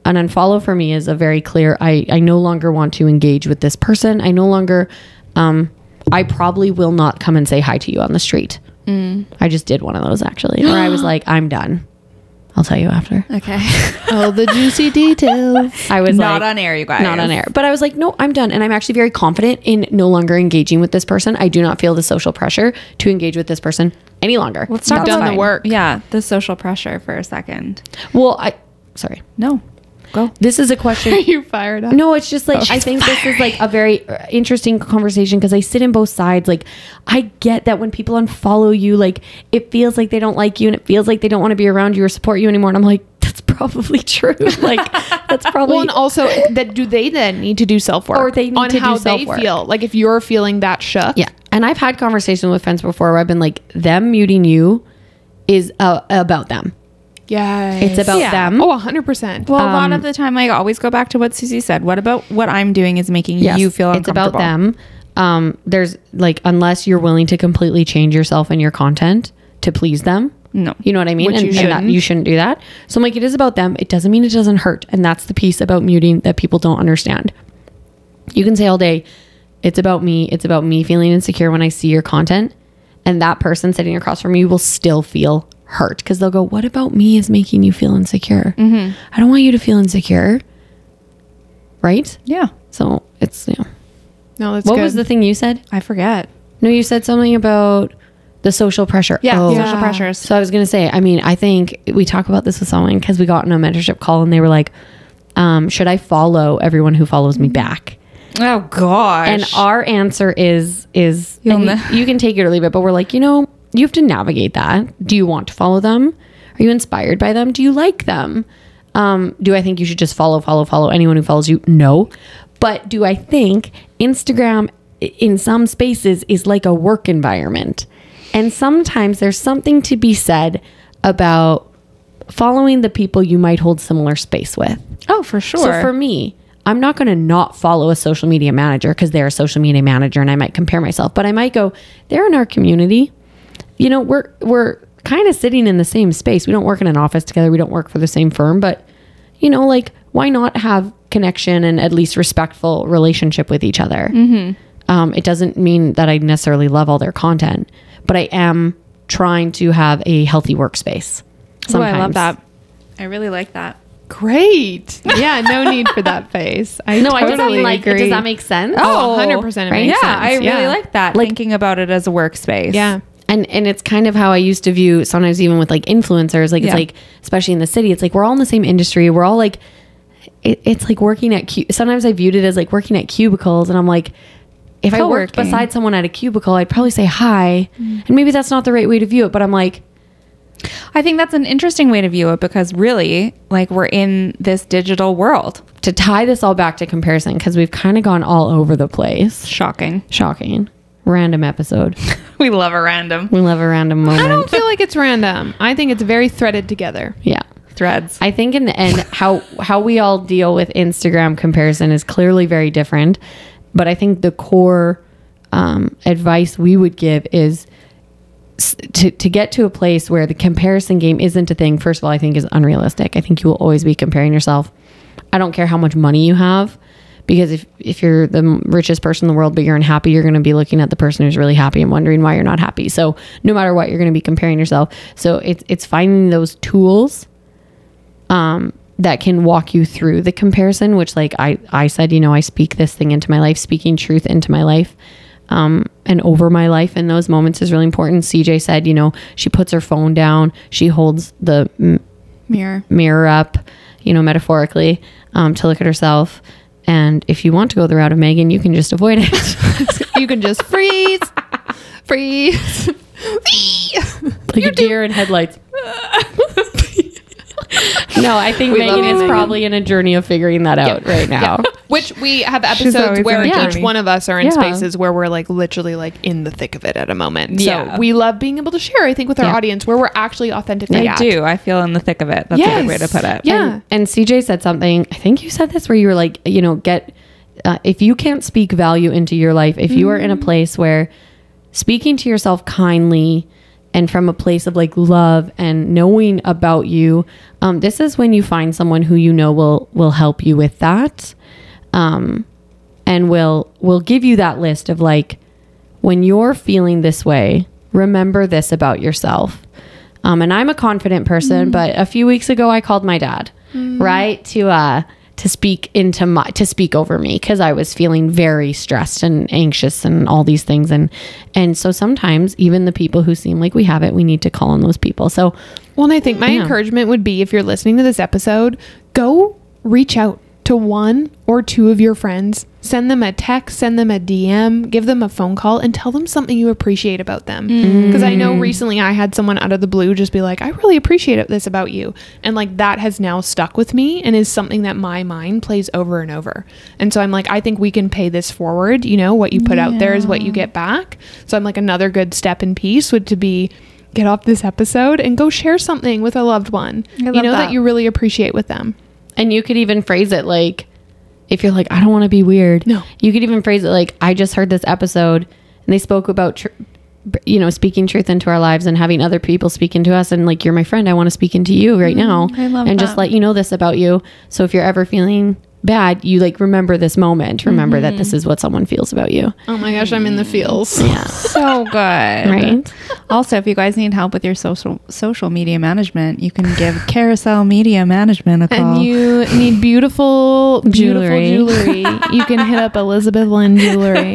an unfollow for me is a very clear, I no longer want to engage with this person. I no longer, I probably will not come and say hi to you on the street. I just did one of those actually, where I was like, I'm done. I'll tell you after. Okay. All the juicy details. I was Not like, on air, you guys. not on air. But I was like, no, I'm done. And I'm actually very confident in no longer engaging with this person. I do not feel the social pressure to engage with this person any longer. Let's talk You've about done the work. Yeah, the social pressure for a second. Well, sorry. No, go. This is a Are question. you fired up? No, it's just like, I think this is like a very interesting conversation because I sit in both sides. Like, I get that when people unfollow you, like, it feels like they don't like you and it feels like they don't want to be around you or support you anymore. And I'm like, that's probably true. Like, that's probably. Well, and also, that do they then need to do self-work? Or they need on to do how self-work. they feel? Like, if you're feeling that shook. Yeah. And I've had conversations with friends before where I've been like, them muting you is about them. Yeah. It's about them. Oh, 100%. Well, a lot of the time, I always go back to what Susie said. What about what I'm doing is making Yes, you feel it's uncomfortable? about them. There's like, unless you're willing to completely change yourself and your content to please them, No. You know what I mean? Which you and that shouldn't. you shouldn't do that. So I'm like, it is about them. It doesn't mean it doesn't hurt. And that's the piece about muting that people don't understand. You can say all day, it's about me. It's about me feeling insecure when I see your content. And that person sitting across from you will still feel hurt because they'll go, what about me is making you feel insecure? I don't want you to feel insecure. Right? Yeah. So it's, No, that's What good. was the thing you said? I forget. No, you said something about the social pressure. Yeah. Oh. Social pressures. So I was going to say, I mean, I think we talk about this with someone because we got on a mentorship call and they were like, should I follow everyone who follows me back? Oh gosh. And our answer is You'll and know. you can take it or leave it, but we're like, you have to navigate that. Do you want to follow them? Are you inspired by them? Do you like them? Do I think you should just follow anyone who follows you? No. But do I think Instagram in some spaces is like a work environment? And sometimes there's something to be said about following the people you might hold similar space with. Oh, for sure. So for me, I'm not going to not follow a social media manager because they're a social media manager and I might compare myself, but I might go, they're in our community. We're kind of sitting in the same space. We don't work in an office together. We don't work for the same firm, but why not have connection and at least respectful relationship with each other? It doesn't mean that I necessarily love all their content, but I am trying to have a healthy workspace. Oh, I love that. I really like that. Great. Yeah, no need for that face. I No, I just totally mean like, agree. does that make sense? Oh, 100% it right? makes Yeah, sense. I really like that. Thinking about it as a workspace. Yeah. And it's kind of how I used to view sometimes even with like influencers, like it's like, especially in the city, it's like, we're all in the same industry. We're all like, it's like working at, sometimes I viewed it as like working at cubicles. And I'm like, if I worked Co-working. beside someone at a cubicle, I'd probably say hi. And maybe that's not the right way to view it, but I'm like, I think that's an interesting way to view it because really, like, we're in this digital world. to tie this all back to comparison, because we've kind of gone all over the place. Shocking. Random episode. We love a random. We love a random moment. I don't feel like it's random. I think it's very threaded together. Yeah. Threads. I think in the end, how we all deal with Instagram comparison is clearly very different. But I think the core advice we would give is to get to a place where the comparison game isn't a thing. First of all, I think is unrealistic. I think you will always be comparing yourself. I don't care how much money you have, because if you're the richest person in the world, but you're unhappy, you're going to be looking at the person who's really happy and wondering why you're not happy. So no matter what, you're going to be comparing yourself. So it's finding those tools that can walk you through the comparison, which like I said, I speak this thing into my life, speaking truth into my life, and over my life in those moments is really important. CJ said, she puts her phone down, she holds the mirror up, metaphorically, to look at herself. And if you want to go the route of Megan, you can just avoid it. You can just freeze. Like a deer in headlights. No, I think We love Megan you, is Megan. probably in a journey of figuring that out right now. Which we have She's episodes always where in a each journey. one of us are in Yeah. spaces where we're like literally like in the thick of it at a moment. Yeah. So we love being able to share, I think, with our Yeah. audience where we're actually authentically I at. do. I feel in the thick of it. That's a good way to put it. Yeah. And CJ said something, I think you said this, where you were like, if you can't speak value into your life, if you are in a place where speaking to yourself kindly and from a place of like love and knowing about you, this is when you find someone who will help you with that, and will give you that list of like, when you're feeling this way, remember this about yourself. And I'm a confident person, but a few weeks ago I called my dad, right, to speak over me, because I was feeling very stressed and anxious and all these things, and so sometimes even the people who seem like we have it, we need to call on those people. So Well, and I think my encouragement would be, if you're listening to this episode, go reach out to one or two of your friends, send them a text, send them a DM, give them a phone call, and tell them something you appreciate about them. Because I know recently I had someone out of the blue just be like, I really appreciate this about you. And like, that has now stuck with me and is something that my mind plays over and over. And so I'm like, I think we can pay this forward. What you put out there is what you get back. So I'm like, another good step in peace would to be, get off this episode and go share something with a loved one, that you really appreciate with them. And you could even phrase it like, if you're like, I don't want to be weird. No. You could even phrase it like, I just heard this episode and they spoke about speaking truth into our lives and having other people speak into us. And like, you're my friend, I want to speak into you right now. I love and that. just let you know this about you. So if you're ever feeling bad, you like remember this moment. Remember that this is what someone feels about you. Oh my gosh, I'm in the feels. Yeah. So good. Right. Also, if you guys need help with your social media management, you can give Carousel Media Management a call. And you need beautiful Jewelry. jewelry. You can hit up Elizabeth Lynn Jewelry.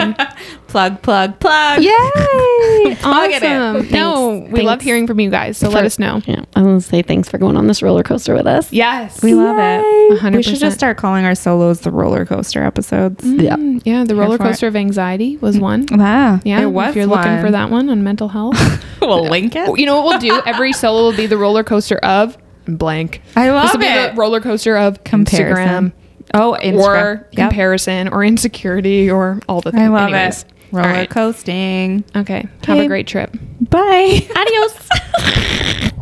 Plug. Yay! Plug it in. Awesome. No, we Thanks. love hearing from you guys. So let us know. Yeah. I want to say thanks for going on this roller coaster with us. Yes. We love it. 100%. We should just start calling our solos the roller coaster episodes. Yeah. Yeah, the roller for it. coaster of anxiety was one. Ah, Yeah, it was if you're looking for that one on mental health. we'll link it. You know what we'll do? Every solo will be the roller coaster of blank. I love This will be it. the roller coaster of Comparison. Instagram Oh, Instagram. or comparison or insecurity or all the things. I love Anyways. it. Roller All right. coasting. Okay. Have Okay. a great trip. Bye. Adios.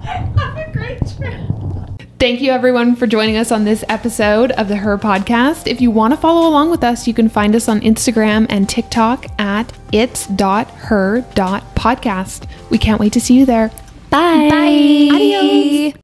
Have a great trip. Thank you everyone for joining us on this episode of the Her Podcast. If you want to follow along with us, you can find us on Instagram and TikTok at its.her.podcast. We can't wait to see you there. Bye. Adios.